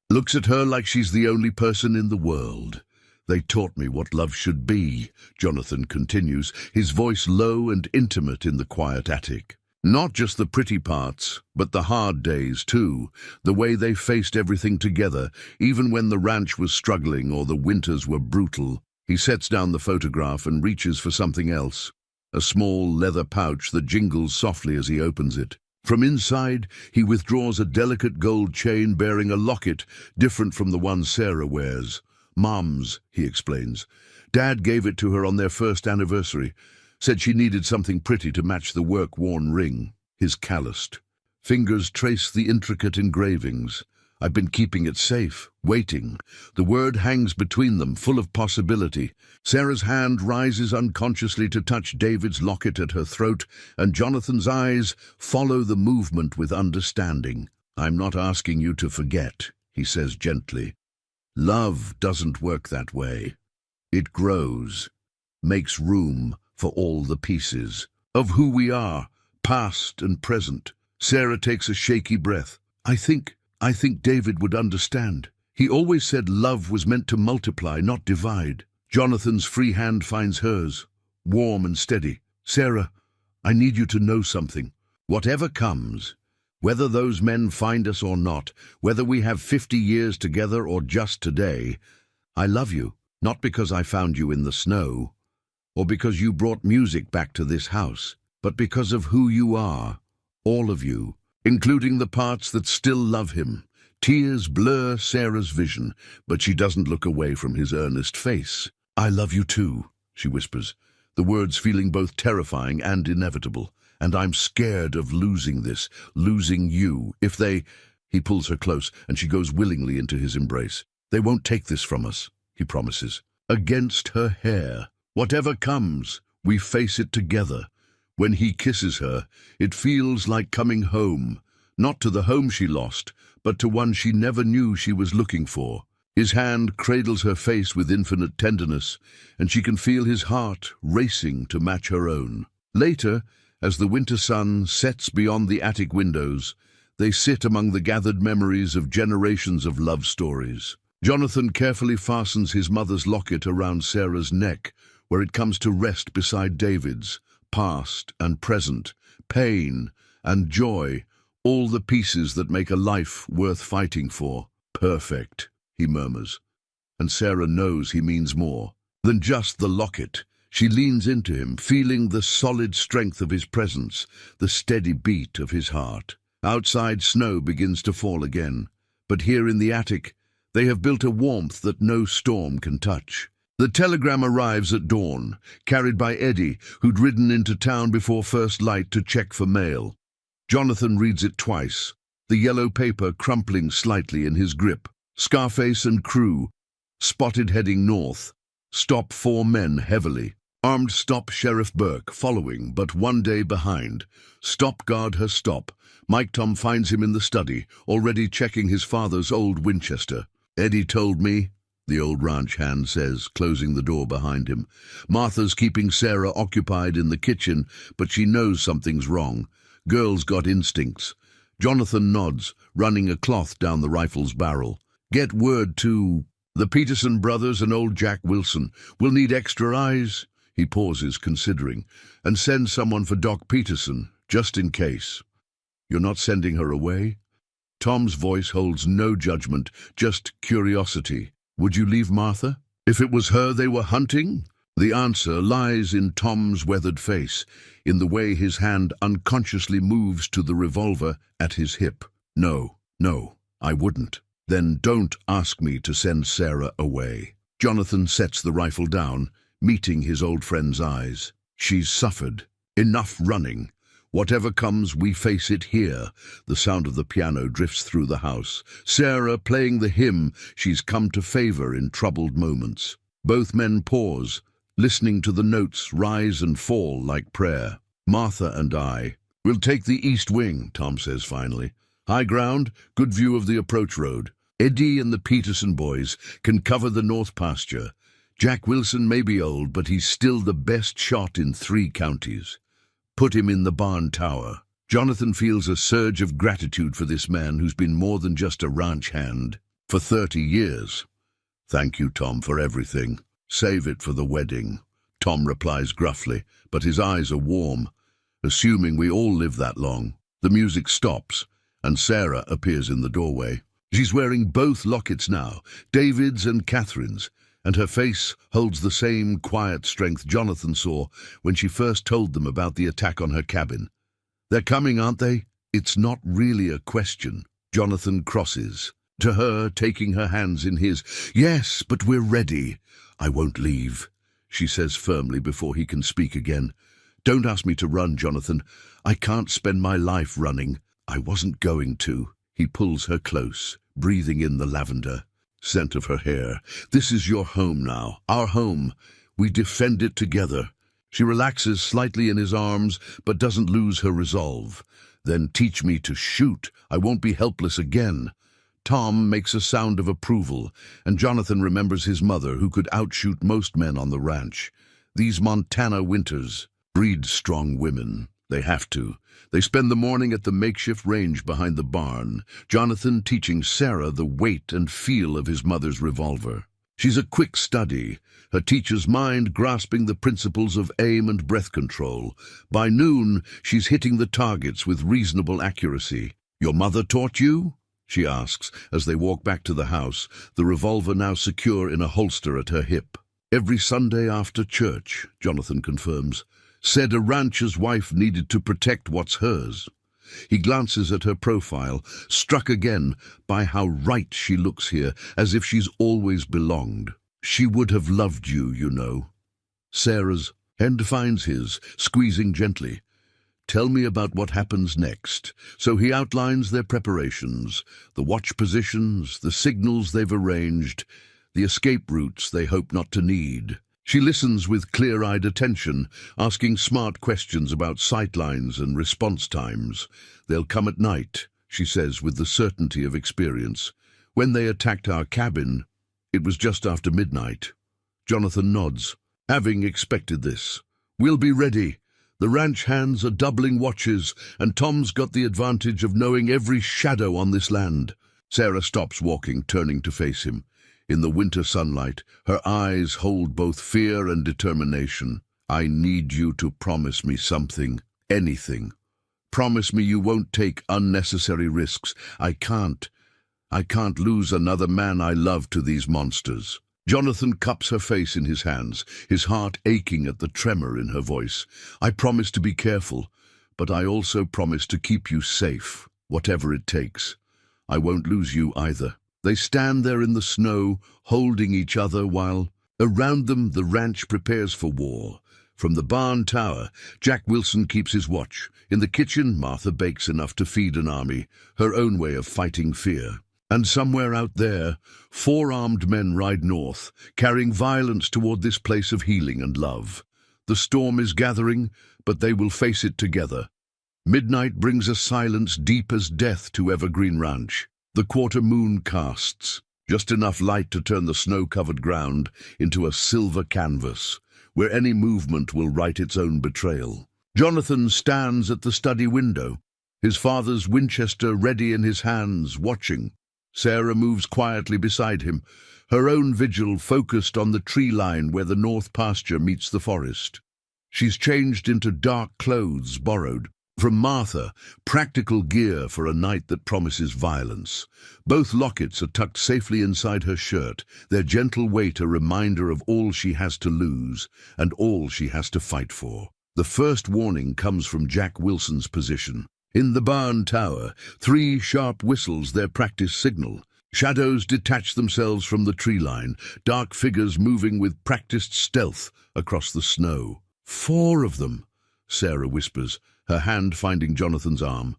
looks at her like she's the only person in the world. They taught me what love should be, Jonathan continues, his voice low and intimate in the quiet attic. Not just the pretty parts, but the hard days too, the way they faced everything together, even when the ranch was struggling or the winters were brutal. He sets down the photograph and reaches for something else, a small leather pouch that jingles softly as he opens it. From inside, he withdraws a delicate gold chain bearing a locket different from the one Sarah wears. Mom's, he explains. Dad gave it to her on their first anniversary. Said she needed something pretty to match the work-worn ring. His calloused fingers trace the intricate engravings. I've been keeping it safe, waiting. The word hangs between them, full of possibility. Sarah's hand rises unconsciously to touch David's locket at her throat, and Jonathan's eyes follow the movement with understanding. I'm not asking you to forget, he says gently. Love doesn't work that way. It grows, makes room for all the pieces of who we are, past and present. Sarah takes a shaky breath. I think David would understand. He always said love was meant to multiply, not divide. Jonathan's free hand finds hers, warm and steady. Sarah, I need you to know something. Whatever comes, whether those men find us or not, whether we have 50 years together or just today, I love you, not because I found you in the snow, or because you brought music back to this house, but because of who you are, all of you, including the parts that still love him. Tears blur Sarah's vision, but she doesn't look away from his earnest face. I love you too, she whispers, the words feeling both terrifying and inevitable. And I'm scared of losing this, losing you. If they... He pulls her close, and she goes willingly into his embrace. They won't take this from us, he promises. Against her hair. Whatever comes, we face it together. When he kisses her, it feels like coming home. Not to the home she lost, but to one she never knew she was looking for. His hand cradles her face with infinite tenderness, and she can feel his heart racing to match her own. Later, as the winter sun sets beyond the attic windows, they sit among the gathered memories of generations of love stories. Jonathan carefully fastens his mother's locket around Sarah's neck, where it comes to rest beside David's. Past and present, pain and joy, all the pieces that make a life worth fighting for. Perfect, he murmurs. And Sarah knows he means more than just the locket. She leans into him, feeling the solid strength of his presence, the steady beat of his heart. Outside, snow begins to fall again, but here in the attic, they have built a warmth that no storm can touch. The telegram arrives at dawn, carried by Eddie, who'd ridden into town before first light to check for mail. Jonathan reads it twice, the yellow paper crumpling slightly in his grip. Scarface and crew, spotted heading north. Stop 4 men heavily. Armed stop Sheriff Burke, following, but 1 day behind. Stop guard her stop. Mike Tom finds him in the study, already checking his father's old Winchester. Eddie told me, the old ranch hand says, closing the door behind him. Martha's keeping Sarah occupied in the kitchen, but she knows something's wrong. Girls got instincts. Jonathan nods, running a cloth down the rifle's barrel. Get word to the Peterson brothers and old Jack Wilson. We'll need extra eyes. He pauses, considering, and send someone for Doc Peterson, just in case. You're not sending her away? Tom's voice holds no judgment, just curiosity. Would you leave Martha? If it was her they were hunting? The answer lies in Tom's weathered face, in the way his hand unconsciously moves to the revolver at his hip. No, I wouldn't. Then don't ask me to send Sarah away. Jonathan sets the rifle down, meeting his old friend's eyes. She's suffered. Enough running. Whatever comes, we face it here. The sound of the piano drifts through the house. Sarah playing the hymn she's come to favor in troubled moments. Both men pause, listening to the notes rise and fall like prayer. Martha and I. We'll take the east wing, Tom says finally. High ground, good view of the approach road. Eddie and the Peterson boys can cover the north pasture. Jack Wilson may be old, but he's still the best shot in 3 counties. Put him in the barn tower. Jonathan feels a surge of gratitude for this man who's been more than just a ranch hand for 30 years. "Thank you, Tom, for everything. Save it for the wedding," Tom replies gruffly, but his eyes are warm, assuming we all live that long. The music stops, and Sarah appears in the doorway. She's wearing both lockets now, David's and Catherine's, and her face holds the same quiet strength Jonathan saw when she first told them about the attack on her cabin. "They're coming, aren't they?" It's not really a question. Jonathan crosses to her, taking her hands in his. "Yes, but we're ready. I won't leave," she says firmly before he can speak again. "Don't ask me to run, Jonathan. I can't spend my life running." "I wasn't going to." He pulls her close, breathing in the lavender scent of her hair. "This is your home now, our home. We defend it together." She relaxes slightly in his arms, but doesn't lose her resolve. "Then teach me to shoot. I won't be helpless again." Tom makes a sound of approval, and Jonathan remembers his mother, who could outshoot most men on the ranch. These Montana winters breed strong women. They have to. They spend the morning at the makeshift range behind the barn, Jonathan teaching Sarah the weight and feel of his mother's revolver. She's a quick study, her teacher's mind grasping the principles of aim and breath control. By noon, she's hitting the targets with reasonable accuracy. "Your mother taught you?" she asks as they walk back to the house, the revolver now secure in a holster at her hip. "Every Sunday after church," Jonathan confirms. "Said a rancher's wife needed to protect what's hers." He glances at her profile, struck again by how right she looks here, as if she's always belonged. "She would have loved you, you know." Sarah's hand finds his, squeezing gently. "Tell me about what happens next." So he outlines their preparations, the watch positions, the signals they've arranged, the escape routes they hope not to need. She listens with clear-eyed attention, asking smart questions about sightlines and response times. "They'll come at night," she says with the certainty of experience. "When they attacked our cabin, it was just after midnight." Jonathan nods, having expected this. "We'll be ready. The ranch hands are doubling watches, and Tom's got the advantage of knowing every shadow on this land." Sarah stops walking, turning to face him. In the winter sunlight, her eyes hold both fear and determination. "I need you to promise me something. Anything. Promise me you won't take unnecessary risks. I can't lose another man I love to these monsters." Jonathan cups her face in his hands, his heart aching at the tremor in her voice. "I promise to be careful, but I also promise to keep you safe, whatever it takes. I won't lose you either." They stand there in the snow, holding each other while around them the ranch prepares for war. From the barn tower, Jack Wilson keeps his watch. In the kitchen, Martha bakes enough to feed an army, her own way of fighting fear. And somewhere out there, 4 armed men ride north, carrying violence toward this place of healing and love. The storm is gathering, but they will face it together. Midnight brings a silence deep as death to Evergreen Ranch. The quarter moon casts just enough light to turn the snow-covered ground into a silver canvas, where any movement will write its own betrayal. Jonathan stands at the study window, his father's Winchester ready in his hands, watching. Sarah moves quietly beside him, her own vigil focused on the tree line where the north pasture meets the forest. She's changed into dark clothes borrowed from Martha, practical gear for a night that promises violence. Both lockets are tucked safely inside her shirt, their gentle weight a reminder of all she has to lose and all she has to fight for. The first warning comes from Jack Wilson's position. In the barn tower, 3 sharp whistles their practice signal. Shadows detach themselves from the tree line, dark figures moving with practiced stealth across the snow. 4 of them, Sarah whispers, her hand finding Jonathan's arm.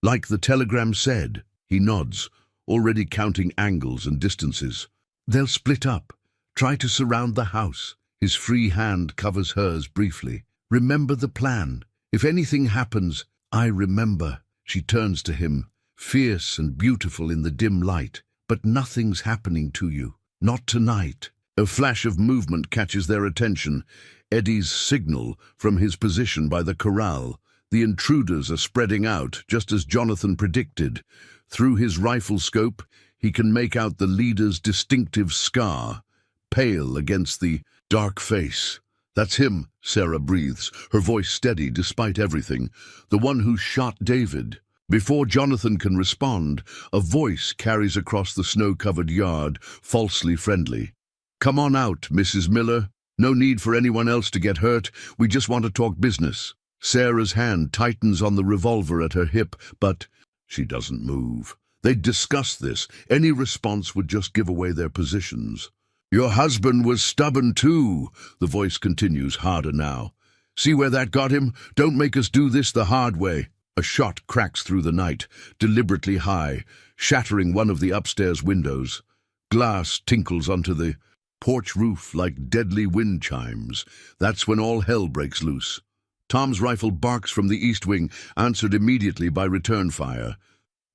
"Like the telegram said." He nods, already counting angles and distances. "They'll split up, try to surround the house." His free hand covers hers briefly. "Remember the plan. If anything happens, I remember." She turns to him, fierce and beautiful in the dim light. "But nothing's happening to you. Not tonight." A flash of movement catches their attention. Eddie's signal from his position by the corral. The intruders are spreading out, just as Jonathan predicted. Through his rifle scope, he can make out the leader's distinctive scar, pale against the dark face. "That's him," Sarah breathes, her voice steady despite everything. "The one who shot David." Before Jonathan can respond, a voice carries across the snow-covered yard, falsely friendly. "Come on out, Mrs. Miller. No need for anyone else to get hurt. We just want to talk business." Sarah's hand tightens on the revolver at her hip, but she doesn't move. They'd discussed this. Any response would just give away their positions. "Your husband was stubborn too," the voice continues, harder now. "See where that got him? Don't make us do this the hard way." A shot cracks through the night, deliberately high, shattering one of the upstairs windows. Glass tinkles onto the porch roof like deadly wind chimes. That's when all hell breaks loose. Tom's rifle barks from the east wing, answered immediately by return fire.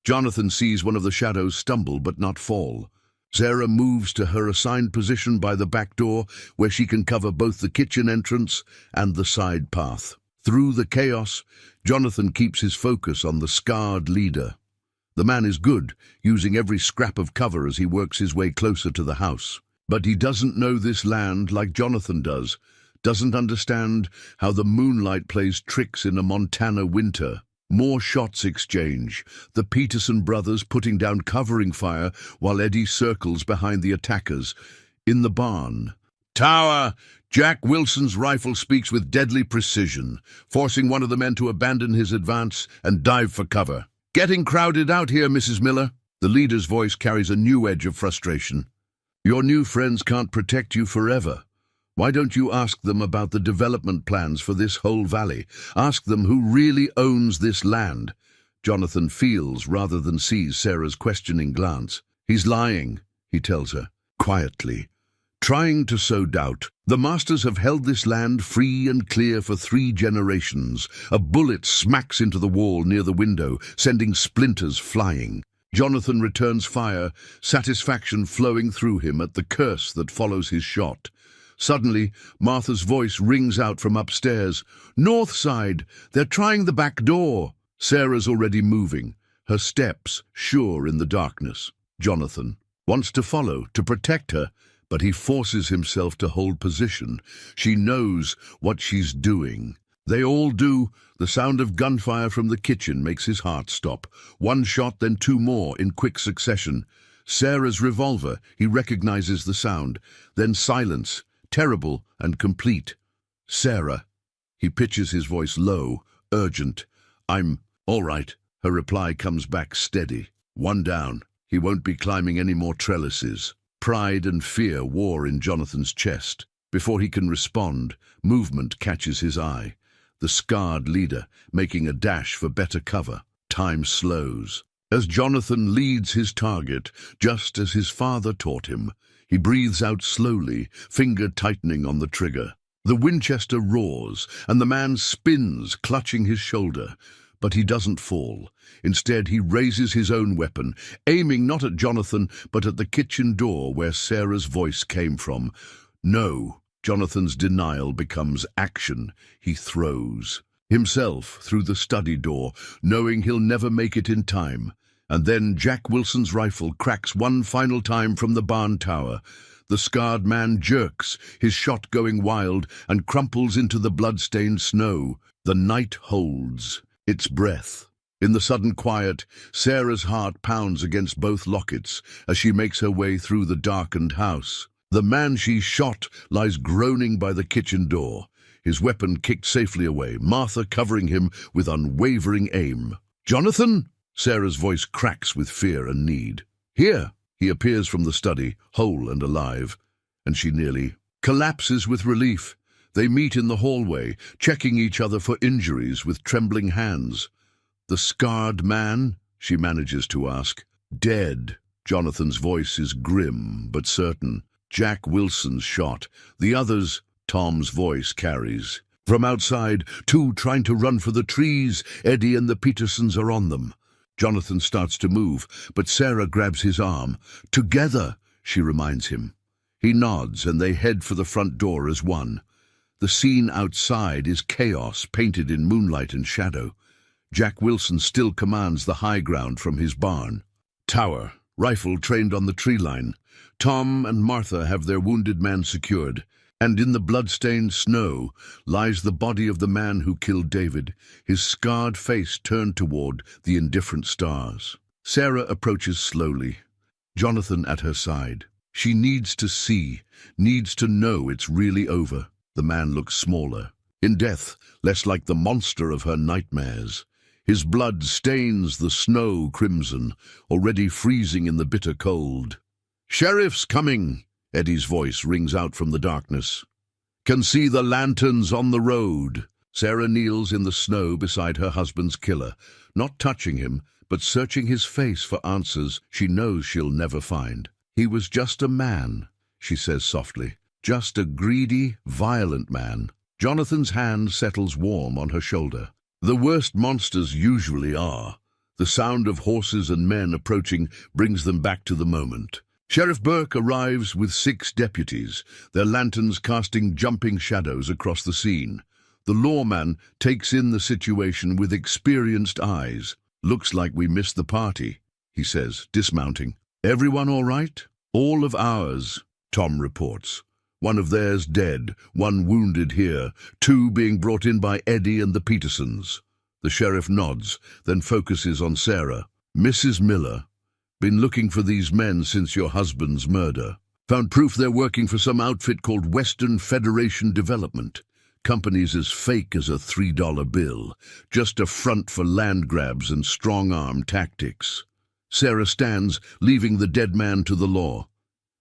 Jonathan sees one of the shadows stumble but not fall. Sarah moves to her assigned position by the back door, where she can cover both the kitchen entrance and the side path. Through the chaos, Jonathan keeps his focus on the scarred leader. The man is good, using every scrap of cover as he works his way closer to the house. But he doesn't know this land like Jonathan does, doesn't understand how the moonlight plays tricks in a Montana winter. More shots exchange, the Peterson brothers putting down covering fire while Eddie circles behind the attackers. In the barn, "Tower!" Jack Wilson's rifle speaks with deadly precision, forcing one of the men to abandon his advance and dive for cover. "Getting crowded out here, Mrs. Miller." The leader's voice carries a new edge of frustration. "Your new friends can't protect you forever. Why don't you ask them about the development plans for this whole valley? Ask them who really owns this land." Jonathan feels rather than sees Sarah's questioning glance. "He's lying," he tells her, quietly, trying to sow doubt. "The masters have held this land free and clear for 3 generations. A bullet smacks into the wall near the window, sending splinters flying. Jonathan returns fire, satisfaction flowing through him at the curse that follows his shot. Suddenly, Martha's voice rings out from upstairs. "North side! They're trying the back door!" Sarah's already moving, her steps sure in the darkness. Jonathan wants to follow, to protect her, but he forces himself to hold position. She knows what she's doing. They all do. The sound of gunfire from the kitchen makes his heart stop. 1 shot, then 2 more in quick succession. Sarah's revolver, he recognizes the sound. Then silence, terrible and complete. "Sarah." He pitches his voice low, urgent. "I'm all right." Her reply comes back steady. 1 down. He won't be climbing any more trellises. Pride and fear war in Jonathan's chest. Before he can respond, movement catches his eye. The scarred leader making a dash for better cover. Time slows. As Jonathan leads his target, just as his father taught him, he breathes out slowly, finger tightening on the trigger. The Winchester roars, and the man spins, clutching his shoulder. But he doesn't fall. Instead, he raises his own weapon, aiming not at Jonathan, but at the kitchen door where Sarah's voice came from. "No." Jonathan's denial becomes action. He throws himself through the study door, knowing he'll never make it in time. And then Jack Wilson's rifle cracks 1 final time from the barn tower. The scarred man jerks, his shot going wild, and crumples into the blood-stained snow. The night holds its breath. In the sudden quiet, Sarah's heart pounds against both lockets as she makes her way through the darkened house. The man she shot lies groaning by the kitchen door, his weapon kicked safely away, Martha covering him with unwavering aim. "Jonathan?" Sarah's voice cracks with fear and need. "Here." He appears from the study, whole and alive, and she nearly collapses with relief. They meet in the hallway, checking each other for injuries with trembling hands. "The scarred man?" she manages to ask. "Dead." Jonathan's voice is grim but certain. "Jack Wilson's shot. The others," Tom's voice carries. From outside, 2 trying to run for the trees. Eddie and the Petersons are on them. Jonathan starts to move, but Sarah grabs his arm. "Together," she reminds him. He nods, and they head for the front door as one. The scene outside is chaos painted in moonlight and shadow. Jack Wilson still commands the high ground from his barn. Tower, rifle trained on the tree line. Tom and Martha have their wounded man secured, and in the blood-stained snow lies the body of the man who killed David, his scarred face turned toward the indifferent stars. Sarah approaches slowly, Jonathan at her side. She needs to see, needs to know it's really over. The man looks smaller, in death less like the monster of her nightmares. His blood stains the snow crimson, already freezing in the bitter cold. "Sheriff's coming," Eddie's voice rings out from the darkness. "Can see the lanterns on the road." Sarah kneels in the snow beside her husband's killer, not touching him, but searching his face for answers she knows she'll never find. "He was just a man," she says softly. "Just a greedy, violent man." Jonathan's hand settles warm on her shoulder. The worst monsters usually are. The sound of horses and men approaching brings them back to the moment. Sheriff Burke arrives with 6 deputies, their lanterns casting jumping shadows across the scene. The lawman takes in the situation with experienced eyes. "Looks like we missed the party," he says, dismounting. "Everyone all right?" "All of ours," Tom reports. "One of theirs dead, 1 wounded here, 2 being brought in by Eddie and the Petersons." The sheriff nods, then focuses on Sarah. "Mrs. Miller, been looking for these men since your husband's murder. Found proof they're working for some outfit called Western Federation Development. Company's as fake as a $3 bill, just a front for land grabs and strong-arm tactics." Sarah stands, leaving the dead man to the law.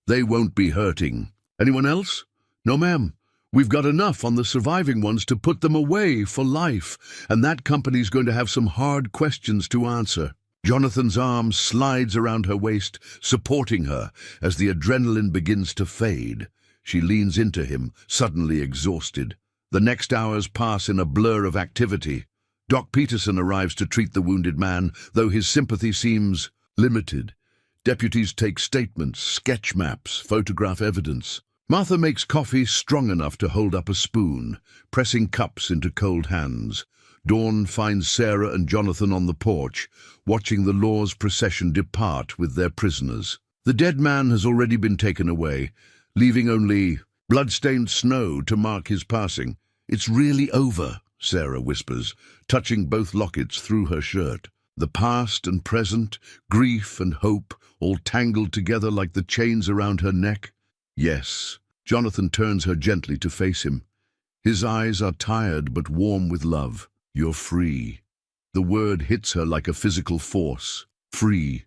"They won't be hurting. Anyone else?" "No, ma'am. We've got enough on the surviving ones to put them away for life, and that company's going to have some hard questions to answer." Jonathan's arm slides around her waist, supporting her as the adrenaline begins to fade. She leans into him, suddenly exhausted. The next hours pass in a blur of activity. Doc Peterson arrives to treat the wounded man, though his sympathy seems limited. Deputies take statements, sketch maps, photograph evidence. Martha makes coffee strong enough to hold up a spoon, pressing cups into cold hands. Dawn finds Sarah and Jonathan on the porch, watching the law's procession depart with their prisoners. The dead man has already been taken away, leaving only blood-stained snow to mark his passing. "It's really over," Sarah whispers, touching both lockets through her shirt. The past and present, grief and hope, all tangled together like the chains around her neck. "Yes." Jonathan turns her gently to face him. His eyes are tired but warm with love. "You're free." The word hits her like a physical force. Free.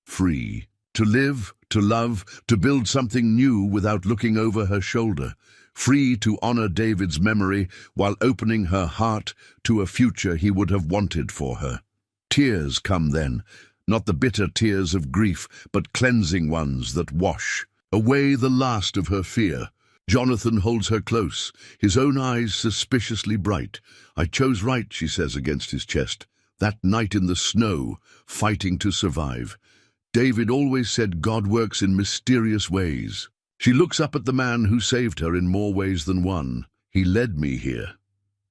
Free. To live, to love, to build something new without looking over her shoulder. Free to honor David's memory while opening her heart to a future he would have wanted for her. Tears come then, not the bitter tears of grief, but cleansing ones that wash away the last of her fear. Jonathan holds her close, his own eyes suspiciously bright. "I chose right," she says against his chest. "That night in the snow, fighting to survive. David always said God works in mysterious ways." She looks up at the man who saved her in more ways than one. "He led me here.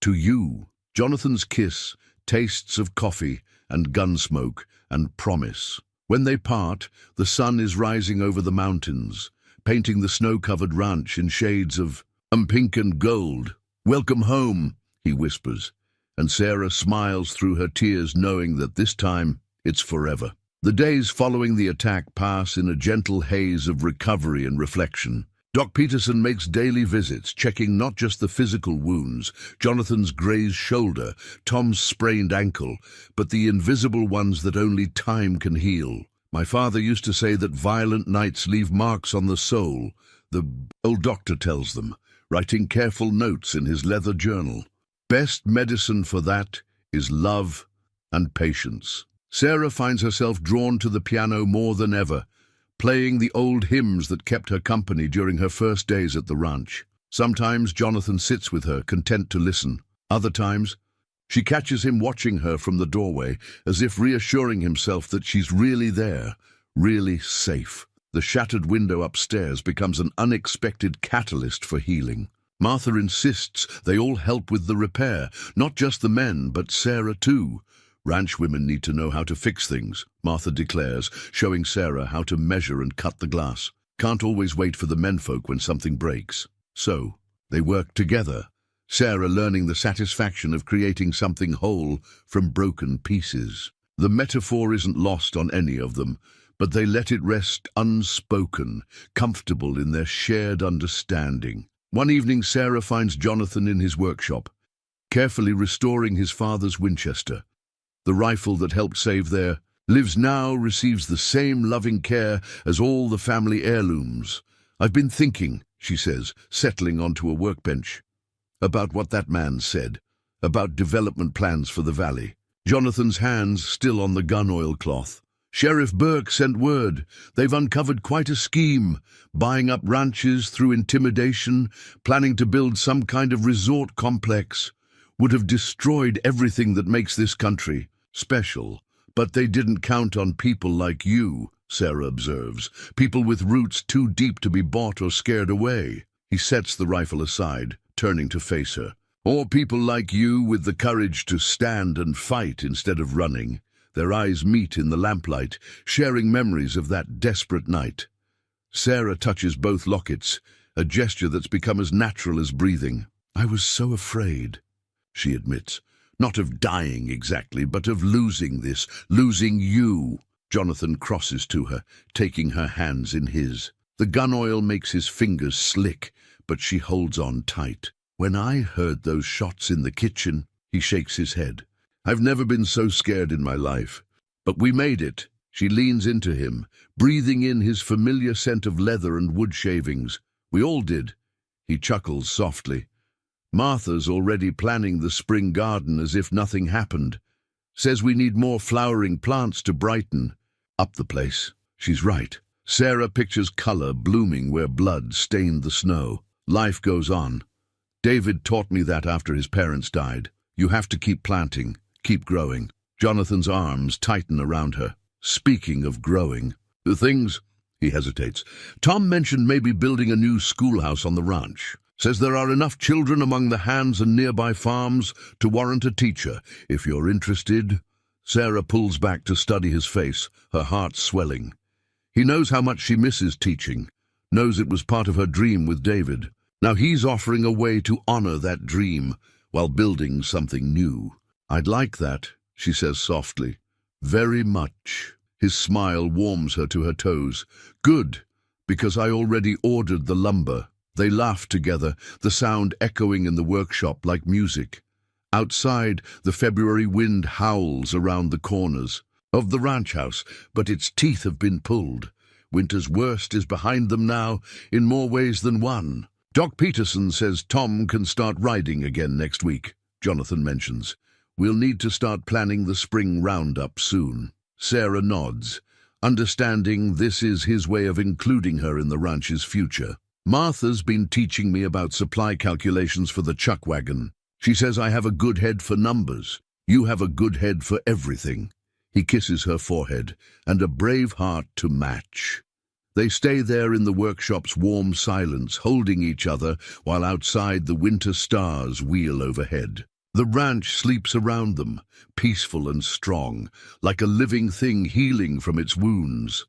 To you." Jonathan's kiss, tastes of coffee and gun smoke and promise. When they part, the sun is rising over the mountains, painting the snow-covered ranch in shades of pink and gold. "Welcome home," he whispers, and Sarah smiles through her tears, knowing that this time it's forever. The days following the attack pass in a gentle haze of recovery and reflection. Doc Peterson makes daily visits, checking not just the physical wounds, Jonathan's grazed shoulder, Tom's sprained ankle, but the invisible ones that only time can heal. "My father used to say that violent nights leave marks on the soul," the old doctor tells them, writing careful notes in his leather journal. "Best medicine for that is love and patience." Sarah finds herself drawn to the piano more than ever, playing the old hymns that kept her company during her first days at the ranch. Sometimes Jonathan sits with her, content to listen. Other times, she catches him watching her from the doorway, as if reassuring himself that she's really there, really safe. The shattered window upstairs becomes an unexpected catalyst for healing. Martha insists they all help with the repair, not just the men, but Sarah too. Ranch women need to know how to fix things, Martha declares, showing Sarah how to measure and cut the glass. Can't always wait for the menfolk when something breaks. So, they work together, Sarah learning the satisfaction of creating something whole from broken pieces. The metaphor isn't lost on any of them, but they let it rest unspoken, comfortable in their shared understanding. One evening, Sarah finds Jonathan in his workshop, carefully restoring his father's Winchester. The rifle that helped save their lives now receives the same loving care as all the family heirlooms. I've been thinking, she says, settling onto a workbench, about what that man said, about development plans for the valley. Jonathan's hands still on the gun oil cloth. Sheriff Burke sent word. They've uncovered quite a scheme, buying up ranches through intimidation, planning to build some kind of resort complex. Would have destroyed everything that makes this country special. But they didn't count on people like you, Sarah observes, people with roots too deep to be bought or scared away. He sets the rifle aside, turning to face her. Or people like you with the courage to stand and fight instead of running. Their eyes meet in the lamplight, sharing memories of that desperate night. Sarah touches both lockets, a gesture that's become as natural as breathing. I was so afraid, she admits. Not of dying exactly, but of losing this, losing you. Jonathan crosses to her, taking her hands in his. The gun oil makes his fingers slick, but she holds on tight. When I heard those shots in the kitchen, he shakes his head. I've never been so scared in my life. But we made it. She leans into him, breathing in his familiar scent of leather and wood shavings. We all did. He chuckles softly. Martha's already planning the spring garden as if nothing happened. Says we need more flowering plants to brighten up the place. She's right. Sarah pictures color blooming where blood stained the snow. Life goes on. David taught me that after his parents died. You have to keep planting, keep growing. Jonathan's arms tighten around her. Speaking of growing, the things, he hesitates. Tom mentioned maybe building a new schoolhouse on the ranch. Says there are enough children among the hands and nearby farms to warrant a teacher. If you're interested. Sarah pulls back to study his face, her heart swelling. He knows how much she misses teaching, knows it was part of her dream with David. Now he's offering a way to honor that dream while building something new. I'd like that, she says softly. Very much. His smile warms her to her toes. Good, because I already ordered the lumber. They laugh together, the sound echoing in the workshop like music. Outside, the February wind howls around the corners of the ranch house, but its teeth have been pulled. Winter's worst is behind them now, in more ways than one. Doc Peterson says Tom can start riding again next week, Jonathan mentions. We'll need to start planning the spring roundup soon. Sarah nods, understanding this is his way of including her in the ranch's future. Martha's been teaching me about supply calculations for the chuck wagon. She says I have a good head for numbers. You have a good head for everything. He kisses her forehead, and a brave heart to match. They stay there in the workshop's warm silence, holding each other, while outside the winter stars wheel overhead. The ranch sleeps around them, peaceful and strong, like a living thing healing from its wounds.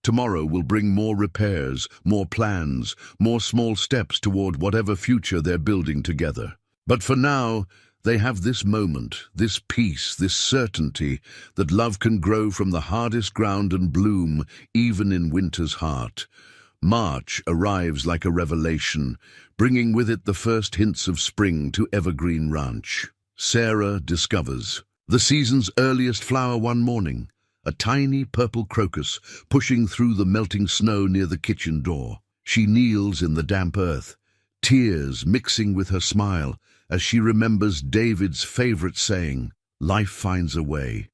Tomorrow will bring more repairs, more plans, more small steps toward whatever future they're building together. But for now, they have this moment, this peace, this certainty that love can grow from the hardest ground and bloom even in winter's heart. March arrives like a revelation, bringing with it the first hints of spring to Evergreen Ranch. Sarah discovers the season's earliest flower one morning, a tiny purple crocus pushing through the melting snow near the kitchen door. She kneels in the damp earth, tears mixing with her smile as she remembers David's favorite saying, life finds a way,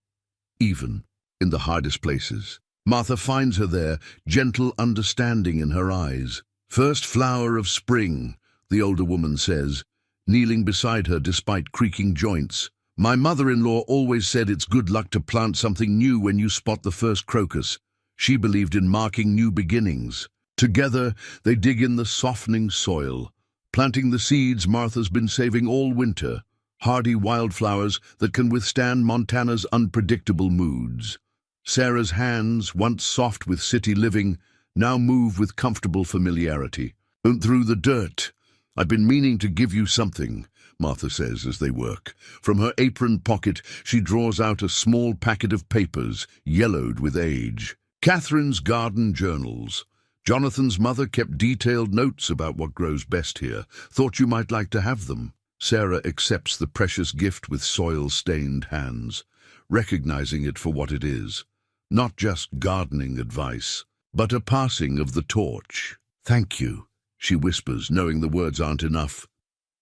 even in the hardest places. Martha finds her there, gentle understanding in her eyes. First flower of spring, the older woman says, kneeling beside her despite creaking joints. My mother-in-law always said it's good luck to plant something new when you spot the first crocus. She believed in marking new beginnings. Together, they dig in the softening soil, planting the seeds Martha's been saving all winter, hardy wildflowers that can withstand Montana's unpredictable moods. Sarah's hands, once soft with city living, now move with comfortable familiarity. "And through the dirt, I've been meaning to give you something," Martha says as they work. From her apron pocket, she draws out a small packet of papers, yellowed with age. Catherine's garden journals. Jonathan's mother kept detailed notes about what grows best here. Thought you might like to have them. Sarah accepts the precious gift with soil-stained hands, recognizing it for what it is. Not just gardening advice, but a passing of the torch. "Thank you," she whispers, knowing the words aren't enough.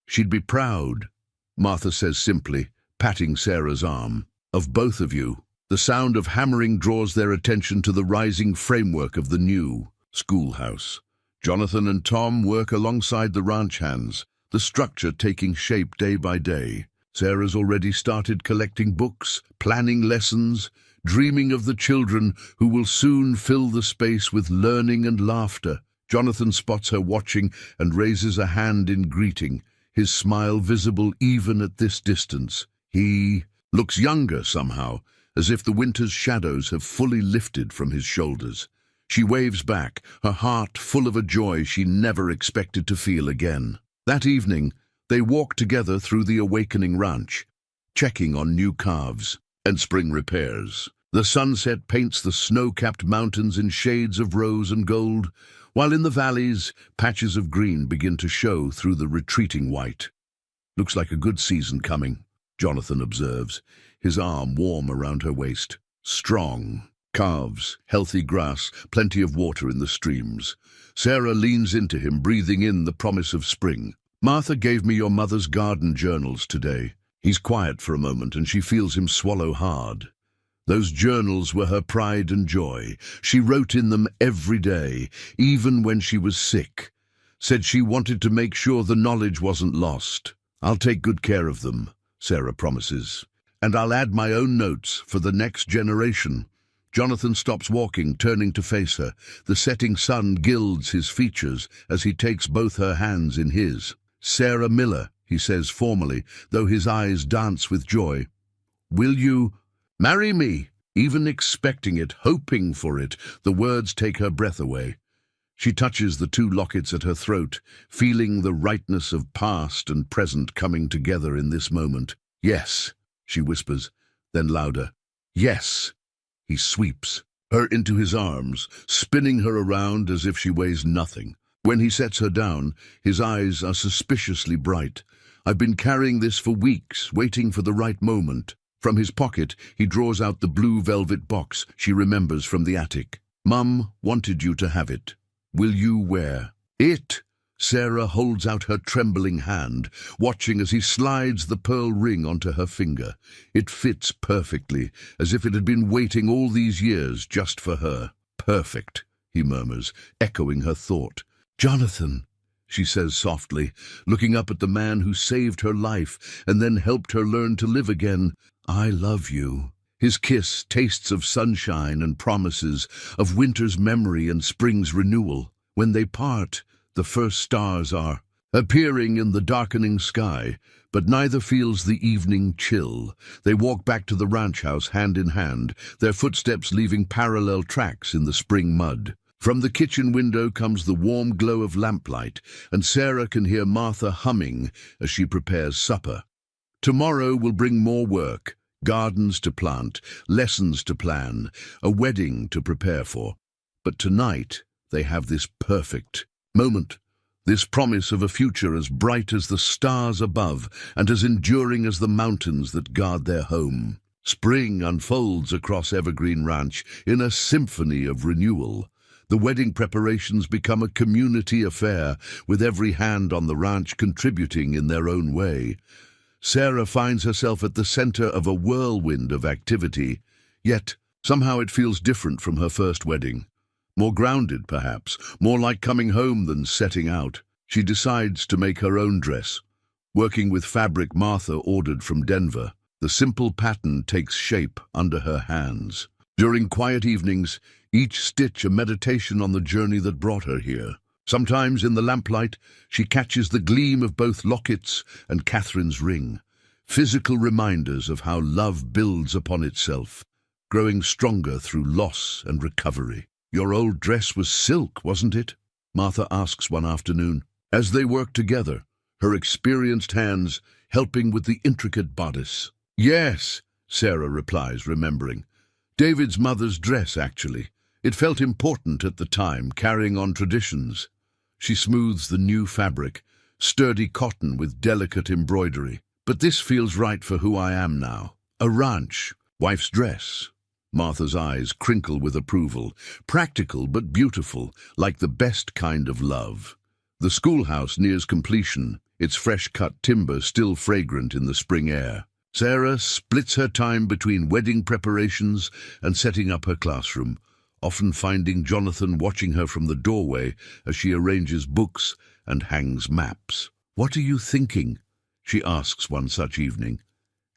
"She'd be proud," Martha says simply, patting Sarah's arm. "Of both of you." The sound of hammering draws their attention to the rising framework of the new schoolhouse. Jonathan and Tom work alongside the ranch hands, the structure taking shape day by day. Sarah's already started collecting books, planning lessons, dreaming of the children who will soon fill the space with learning and laughter. Jonathan spots her watching and raises a hand in greeting, his smile visible even at this distance. He looks younger somehow, as if the winter's shadows have fully lifted from his shoulders. She waves back, her heart full of a joy she never expected to feel again. That evening, they walk together through the awakening ranch, checking on new calves and spring repairs. The sunset paints the snow-capped mountains in shades of rose and gold, while in the valleys, patches of green begin to show through the retreating white. "Looks like a good season coming," Jonathan observes, his arm warm around her waist. Strong calves, healthy grass, plenty of water in the streams. Sarah leans into him, breathing in the promise of spring. "Martha gave me your mother's garden journals today." He's quiet for a moment, and she feels him swallow hard. Those journals were her pride and joy. She wrote in them every day, even when she was sick. Said she wanted to make sure the knowledge wasn't lost. "I'll take good care of them," Sarah promises. "And I'll add my own notes for the next generation." Jonathan stops walking, turning to face her. The setting sun gilds his features as he takes both her hands in his. "Sarah Miller," he says formally, though his eyes dance with joy. "Will you marry me?" Even expecting it, hoping for it, the words take her breath away. She touches the two lockets at her throat, feeling the rightness of past and present coming together in this moment. "Yes," she whispers, then louder. "Yes." He sweeps her into his arms, spinning her around as if she weighs nothing. When he sets her down, his eyes are suspiciously bright. "I've been carrying this for weeks, waiting for the right moment." From his pocket, he draws out the blue velvet box she remembers from the attic. "Mum wanted you to have it. Will you wear it?" Sarah holds out her trembling hand, watching as he slides the pearl ring onto her finger. It fits perfectly, as if it had been waiting all these years just for her. "Perfect," he murmurs, echoing her thought. "Jonathan," she says softly, looking up at the man who saved her life and then helped her learn to live again. "I love you." His kiss tastes of sunshine and promises, of winter's memory and spring's renewal. When they part, the first stars are appearing in the darkening sky, but neither feels the evening chill. They walk back to the ranch house hand in hand, their footsteps leaving parallel tracks in the spring mud. From the kitchen window comes the warm glow of lamplight, and Sarah can hear Martha humming as she prepares supper. Tomorrow will bring more work, gardens to plant, lessons to plan, a wedding to prepare for. But tonight they have this perfect moment, this promise of a future as bright as the stars above and as enduring as the mountains that guard their home. Spring unfolds across Evergreen Ranch in a symphony of renewal. The wedding preparations become a community affair, with every hand on the ranch contributing in their own way. Sarah finds herself at the center of a whirlwind of activity, yet somehow it feels different from her first wedding. More grounded, perhaps, more like coming home than setting out. She decides to make her own dress, working with fabric Martha ordered from Denver. The simple pattern takes shape under her hands. During quiet evenings, each stitch a meditation on the journey that brought her here. Sometimes in the lamplight, she catches the gleam of both lockets and Catherine's ring, physical reminders of how love builds upon itself, growing stronger through loss and recovery. "Your old dress was silk, wasn't it?" Martha asks one afternoon, as they work together, her experienced hands helping with the intricate bodice. "Yes," Sarah replies, remembering. "David's mother's dress, actually. It felt important at the time, carrying on traditions." She smooths the new fabric, sturdy cotton with delicate embroidery. "But this feels right for who I am now. A ranch, wife's dress." Martha's eyes crinkle with approval. Practical but beautiful, like the best kind of love. The schoolhouse nears completion, its fresh-cut timber still fragrant in the spring air. Sarah splits her time between wedding preparations and setting up her classroom, often finding Jonathan watching her from the doorway as she arranges books and hangs maps. "What are you thinking?" she asks one such evening.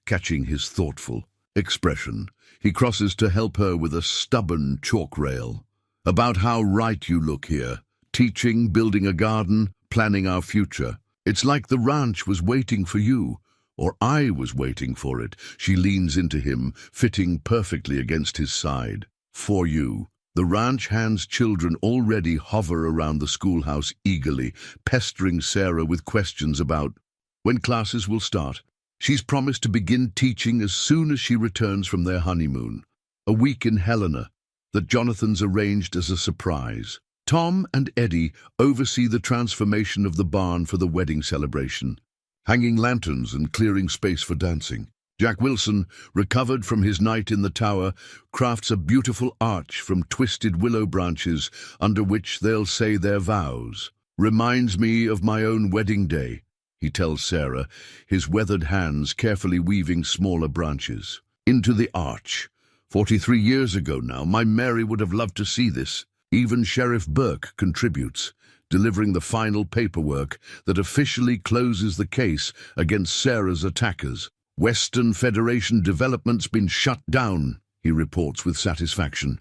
Catching his thoughtful expression, he crosses to help her with a stubborn chalk rail. "About how right you look here. Teaching, building a garden, planning our future. It's like the ranch was waiting for you, or I was waiting for it." She leans into him, fitting perfectly against his side. "For you." The ranch hand's children already hover around the schoolhouse eagerly, pestering Sarah with questions about when classes will start. She's promised to begin teaching as soon as she returns from their honeymoon, a week in Helena that Jonathan's arranged as a surprise. Tom and Eddie oversee the transformation of the barn for the wedding celebration, hanging lanterns and clearing space for dancing. Jack Wilson, recovered from his night in the tower, crafts a beautiful arch from twisted willow branches under which they'll say their vows. "Reminds me of my own wedding day," he tells Sarah, his weathered hands carefully weaving smaller branches. "Into the arch. 43 years ago now, my Mary would have loved to see this." Even Sheriff Burke contributes, delivering the final paperwork that officially closes the case against Sarah's attackers. "Western Federation Development's been shut down," he reports with satisfaction.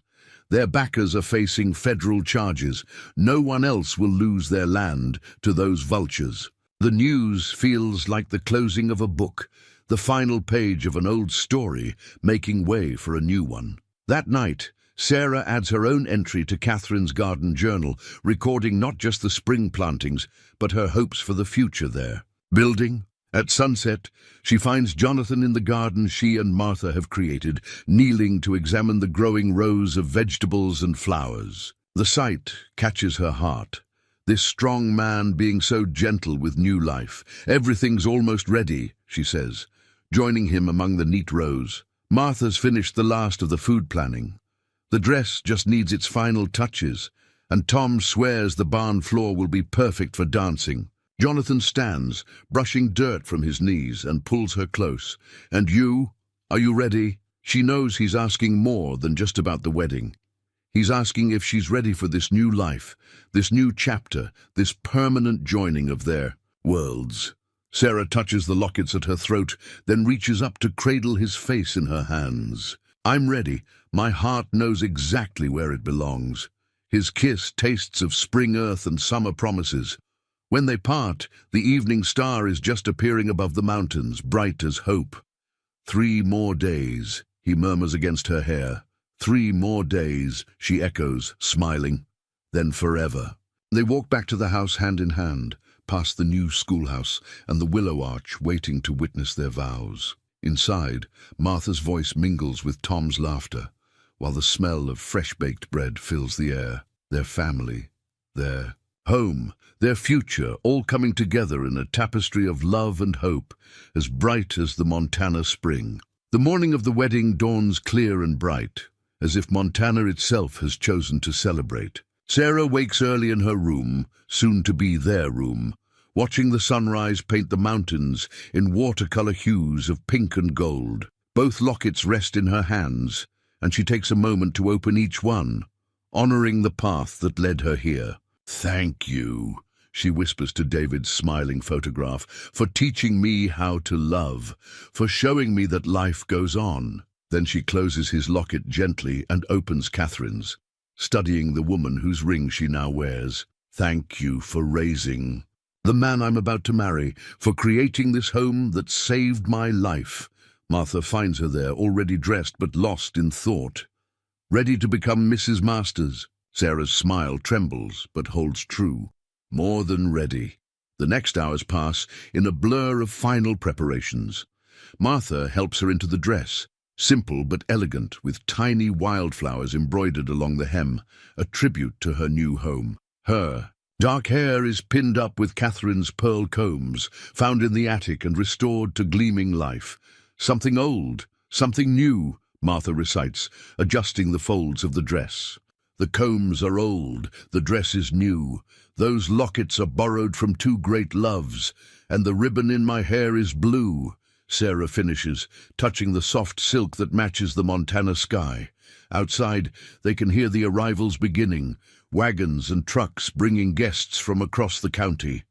"Their backers are facing federal charges. No one else will lose their land to those vultures." The news feels like the closing of a book, the final page of an old story, making way for a new one. That night, Sarah adds her own entry to Catherine's garden journal, recording not just the spring plantings, but her hopes for the future there. Building. At sunset, she finds Jonathan in the garden she and Martha have created, kneeling to examine the growing rows of vegetables and flowers. The sight catches her heart. This strong man being so gentle with new life. "Everything's almost ready," she says, joining him among the neat rows. Martha's finished the last of the food planning. The dress just needs its final touches, and Tom swears the barn floor will be perfect for dancing. Jonathan stands, brushing dirt from his knees, and pulls her close. "And you? Are you ready?" She knows he's asking more than just about the wedding. He's asking if she's ready for this new life, this new chapter, this permanent joining of their worlds. Sarah touches the lockets at her throat, then reaches up to cradle his face in her hands. "I'm ready. My heart knows exactly where it belongs." His kiss tastes of spring earth and summer promises. When they part, the evening star is just appearing above the mountains, bright as hope. "3 more days," he murmurs against her hair. "3 more days," she echoes, smiling. "Then forever." They walk back to the house hand in hand, past the new schoolhouse and the willow arch waiting to witness their vows. Inside, Martha's voice mingles with Tom's laughter, while the smell of fresh-baked bread fills the air. Their family, their home, their future, all coming together in a tapestry of love and hope, as bright as the Montana spring. The morning of the wedding dawns clear and bright, as if Montana itself has chosen to celebrate. Sarah wakes early in her room, soon to be their room, watching the sunrise paint the mountains in watercolor hues of pink and gold. Both lockets rest in her hands, and she takes a moment to open each one, honoring the path that led her here. "Thank you," she whispers to David's smiling photograph, "for teaching me how to love, for showing me that life goes on." Then she closes his locket gently and opens Catherine's, studying the woman whose ring she now wears. Thank you for raising the man I'm about to marry, for creating this home that saved my life. Martha finds her there, already dressed but lost in thought. Ready to become Mrs. Masters. Sarah's smile trembles but holds true. More than ready. The next hours pass in a blur of final preparations. Martha helps her into the dress, simple but elegant, with tiny wildflowers embroidered along the hem, a tribute to her new home. Her dark hair is pinned up with Catherine's pearl combs, found in the attic and restored to gleaming life. Something old, something new, Martha recites, adjusting the folds of the dress. The combs are old, the dress is new. Those lockets are borrowed from two great loves, and the ribbon in my hair is blue. Sarah finishes, touching the soft silk that matches the Montana sky. Outside, they can hear the arrivals beginning, wagons and trucks bringing guests from across the county.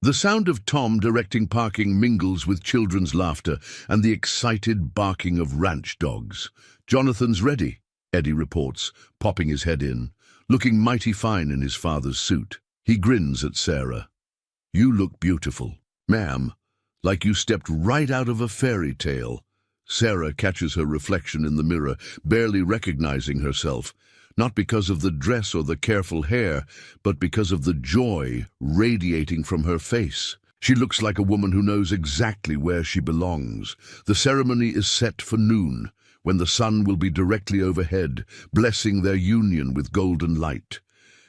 The sound of Tom directing parking mingles with children's laughter and the excited barking of ranch dogs. Jonathan's ready, Eddie reports, popping his head in, looking mighty fine in his father's suit. He grins at Sarah. You look beautiful, ma'am, like you stepped right out of a fairy tale. Sarah catches her reflection in the mirror, barely recognizing herself, not because of the dress or the careful hair, but because of the joy radiating from her face. She looks like a woman who knows exactly where she belongs. The ceremony is set for noon, when the sun will be directly overhead, blessing their union with golden light.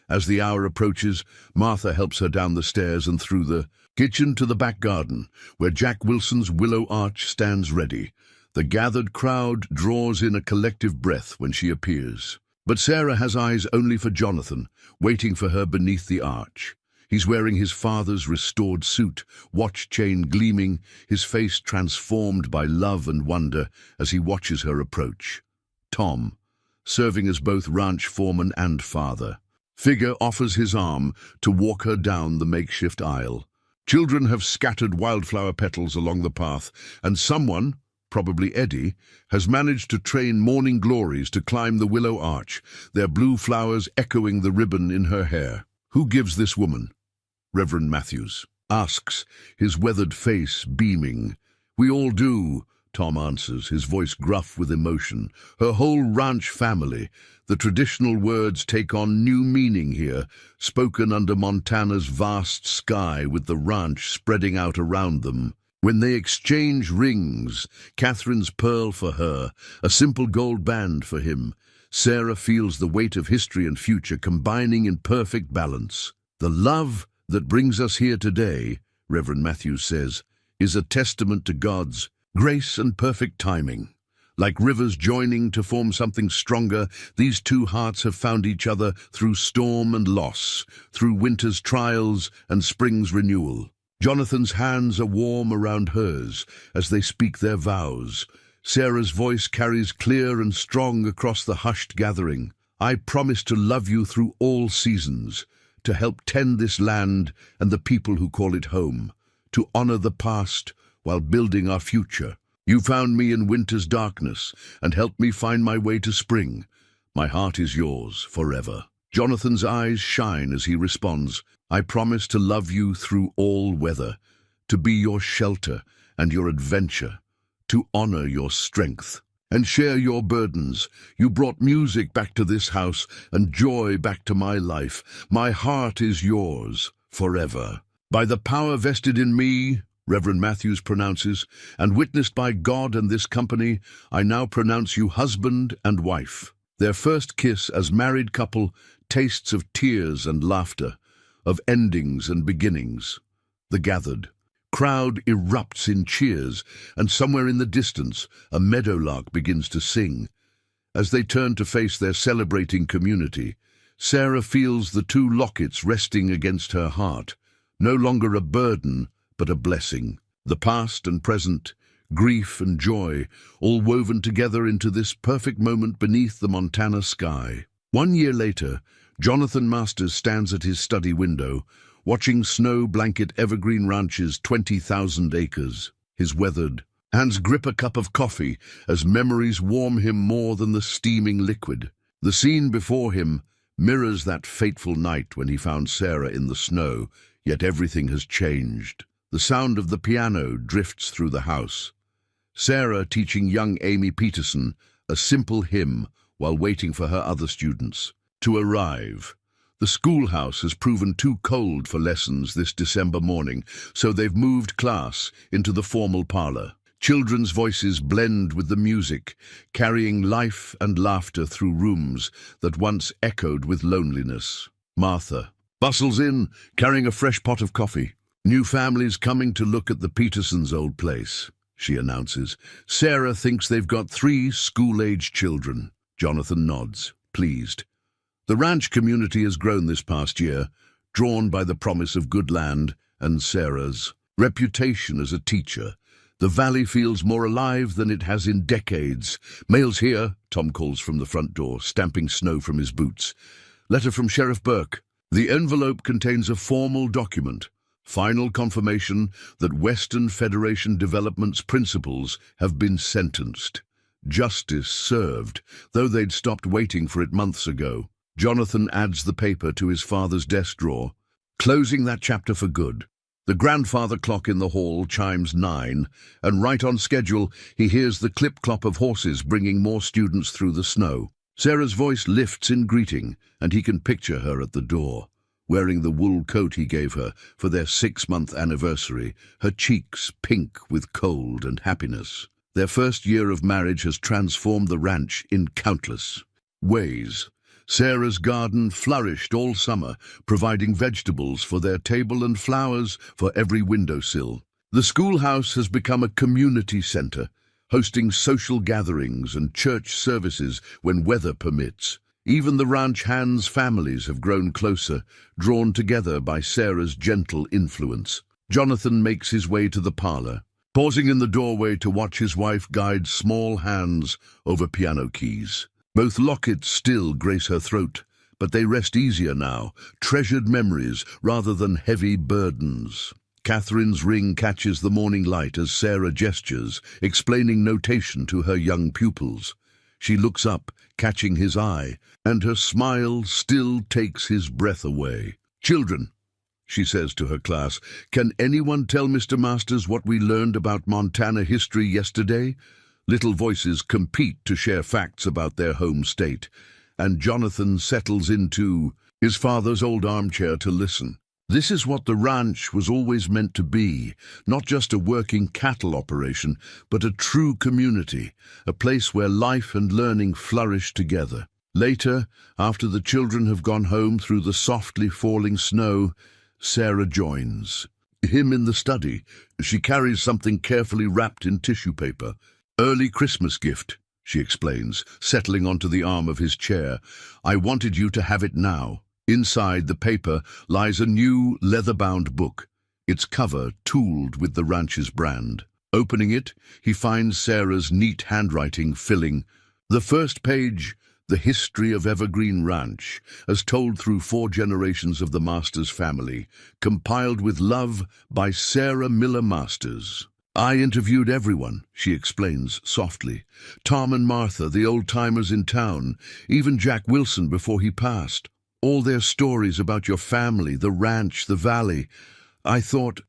As the hour approaches, Martha helps her down the stairs and through the kitchen to the back garden, where Jack Wilson's willow arch stands ready. The gathered crowd draws in a collective breath when she appears. But Sarah has eyes only for Jonathan, waiting for her beneath the arch. He's wearing his father's restored suit, watch chain gleaming, his face transformed by love and wonder as he watches her approach. Tom, serving as both ranch foreman and father. Figure offers his arm to walk her down the makeshift aisle. Children have scattered wildflower petals along the path, and someone, probably Eddie, has managed to train morning glories to climb the willow arch, their blue flowers echoing the ribbon in her hair. Who gives this woman? Reverend Matthews asks, his weathered face beaming. We all do, Tom answers, his voice gruff with emotion. Her whole ranch family. The traditional words take on new meaning here, spoken under Montana's vast sky with the ranch spreading out around them. When they exchange rings, Catherine's pearl for her, a simple gold band for him, Sarah feels the weight of history and future combining in perfect balance. The love that brings us here today, Reverend Matthews says, is a testament to God's grace and perfect timing. Like rivers joining to form something stronger, these two hearts have found each other through storm and loss, through winter's trials and spring's renewal. Jonathan's hands are warm around hers as they speak their vows. Sarah's voice carries clear and strong across the hushed gathering. I promise to love you through all seasons, to help tend this land and the people who call it home, to honor the past while building our future. You found me in winter's darkness and helped me find my way to spring. My heart is yours forever. Jonathan's eyes shine as he responds, I promise to love you through all weather, to be your shelter and your adventure, to honor your strength and share your burdens. You brought music back to this house and joy back to my life. My heart is yours forever. By the power vested in me, Reverend Matthews pronounces, and witnessed by God and this company, I now pronounce you husband and wife. Their first kiss as married couple tastes of tears and laughter, of endings and beginnings. The gathered crowd erupts in cheers, and somewhere in the distance, a meadowlark begins to sing. As they turn to face their celebrating community, Sarah feels the two lockets resting against her heart, no longer a burden, but a blessing. The past and present, grief and joy, all woven together into this perfect moment beneath the Montana sky. 1 year later, Jonathan Masters stands at his study window, watching snow blanket Evergreen Ranch's 20,000 acres. His weathered hands grip a cup of coffee as memories warm him more than the steaming liquid. The scene before him, mirrors that fateful night when he found Sarah in the snow, yet everything has changed. The sound of the piano drifts through the house. Sarah teaching young Amy Peterson a simple hymn while waiting for her other students to arrive. The schoolhouse has proven too cold for lessons this December morning, so they've moved class into the formal parlor. Children's voices blend with the music, carrying life and laughter through rooms that once echoed with loneliness. Martha bustles in, carrying a fresh pot of coffee. New families coming to look at the Petersons' old place, she announces. Sarah thinks they've got 3 school-age children. Jonathan nods, pleased. The ranch community has grown this past year, drawn by the promise of good land and Sarah's reputation as a teacher. The valley feels more alive than it has in decades. Mail's here, Tom calls from the front door, stamping snow from his boots. Letter from Sheriff Burke. The envelope contains a formal document, final confirmation that Western Federation Development's principals have been sentenced. Justice served, though they'd stopped waiting for it months ago. Jonathan adds the paper to his father's desk drawer, closing that chapter for good. The grandfather clock in the hall chimes 9, and right on schedule, he hears the clip-clop of horses bringing more students through the snow. Sarah's voice lifts in greeting, and he can picture her at the door, wearing the wool coat he gave her for their 6-month anniversary, her cheeks pink with cold and happiness. Their first year of marriage has transformed the ranch in countless ways. Sarah's garden flourished all summer, providing vegetables for their table and flowers for every windowsill. The schoolhouse has become a community center, hosting social gatherings and church services when weather permits. Even the ranch hands' families have grown closer, drawn together by Sarah's gentle influence. Jonathan makes his way to the parlor, pausing in the doorway to watch his wife guide small hands over piano keys. Both lockets still grace her throat, but they rest easier now, treasured memories rather than heavy burdens. Catherine's ring catches the morning light as Sarah gestures, explaining notation to her young pupils. She looks up, catching his eye, and her smile still takes his breath away. "Children," she says to her class, "can anyone tell Mr. Masters what we learned about Montana history yesterday?" Little voices compete to share facts about their home state, and Jonathan settles into his father's old armchair to listen. This is what the ranch was always meant to be, not just a working cattle operation, but a true community, a place where life and learning flourish together. Later, after the children have gone home through the softly falling snow, Sarah joins him in the study. She carries something carefully wrapped in tissue paper. "Early Christmas gift," she explains, settling onto the arm of his chair. "I wanted you to have it now." Inside the paper lies a new leather-bound book, its cover tooled with the ranch's brand. Opening it, he finds Sarah's neat handwriting filling the first page, the history of Evergreen Ranch, as told through 4 generations of the Masters family, compiled with love by Sarah Miller Masters. "I interviewed everyone," she explains softly. "Tom and Martha, the old-timers in town, even Jack Wilson before he passed. All their stories about your family, the ranch, the valley. I thought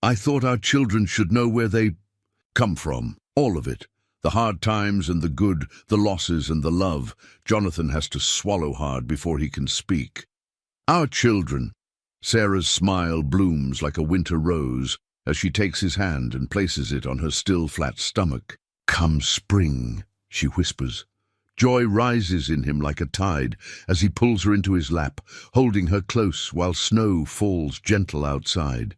our children should know where they come from. All of it. The hard times and the good, the losses and the love." Jonathan has to swallow hard before he can speak. "Our children." Sarah's smile blooms like a winter rose as she takes his hand and places it on her still flat stomach. "Come spring," she whispers. Joy rises in him like a tide as he pulls her into his lap, holding her close while snow falls gentle outside.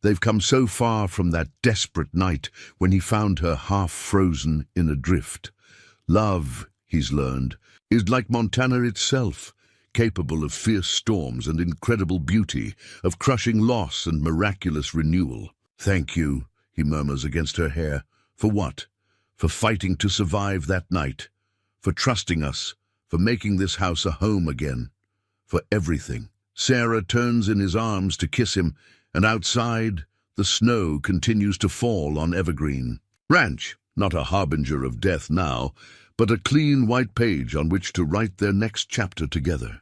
They've come so far from that desperate night when he found her half frozen in a drift. Love, he's learned, is like Montana itself, capable of fierce storms and incredible beauty, of crushing loss and miraculous renewal. "Thank you," he murmurs against her hair. "For what? For fighting to survive that night. For trusting us. For making this house a home again. For everything." Sarah turns in his arms to kiss him, and outside, the snow continues to fall on Evergreen Ranch. Not a harbinger of death now, but a clean white page on which to write their next chapter together.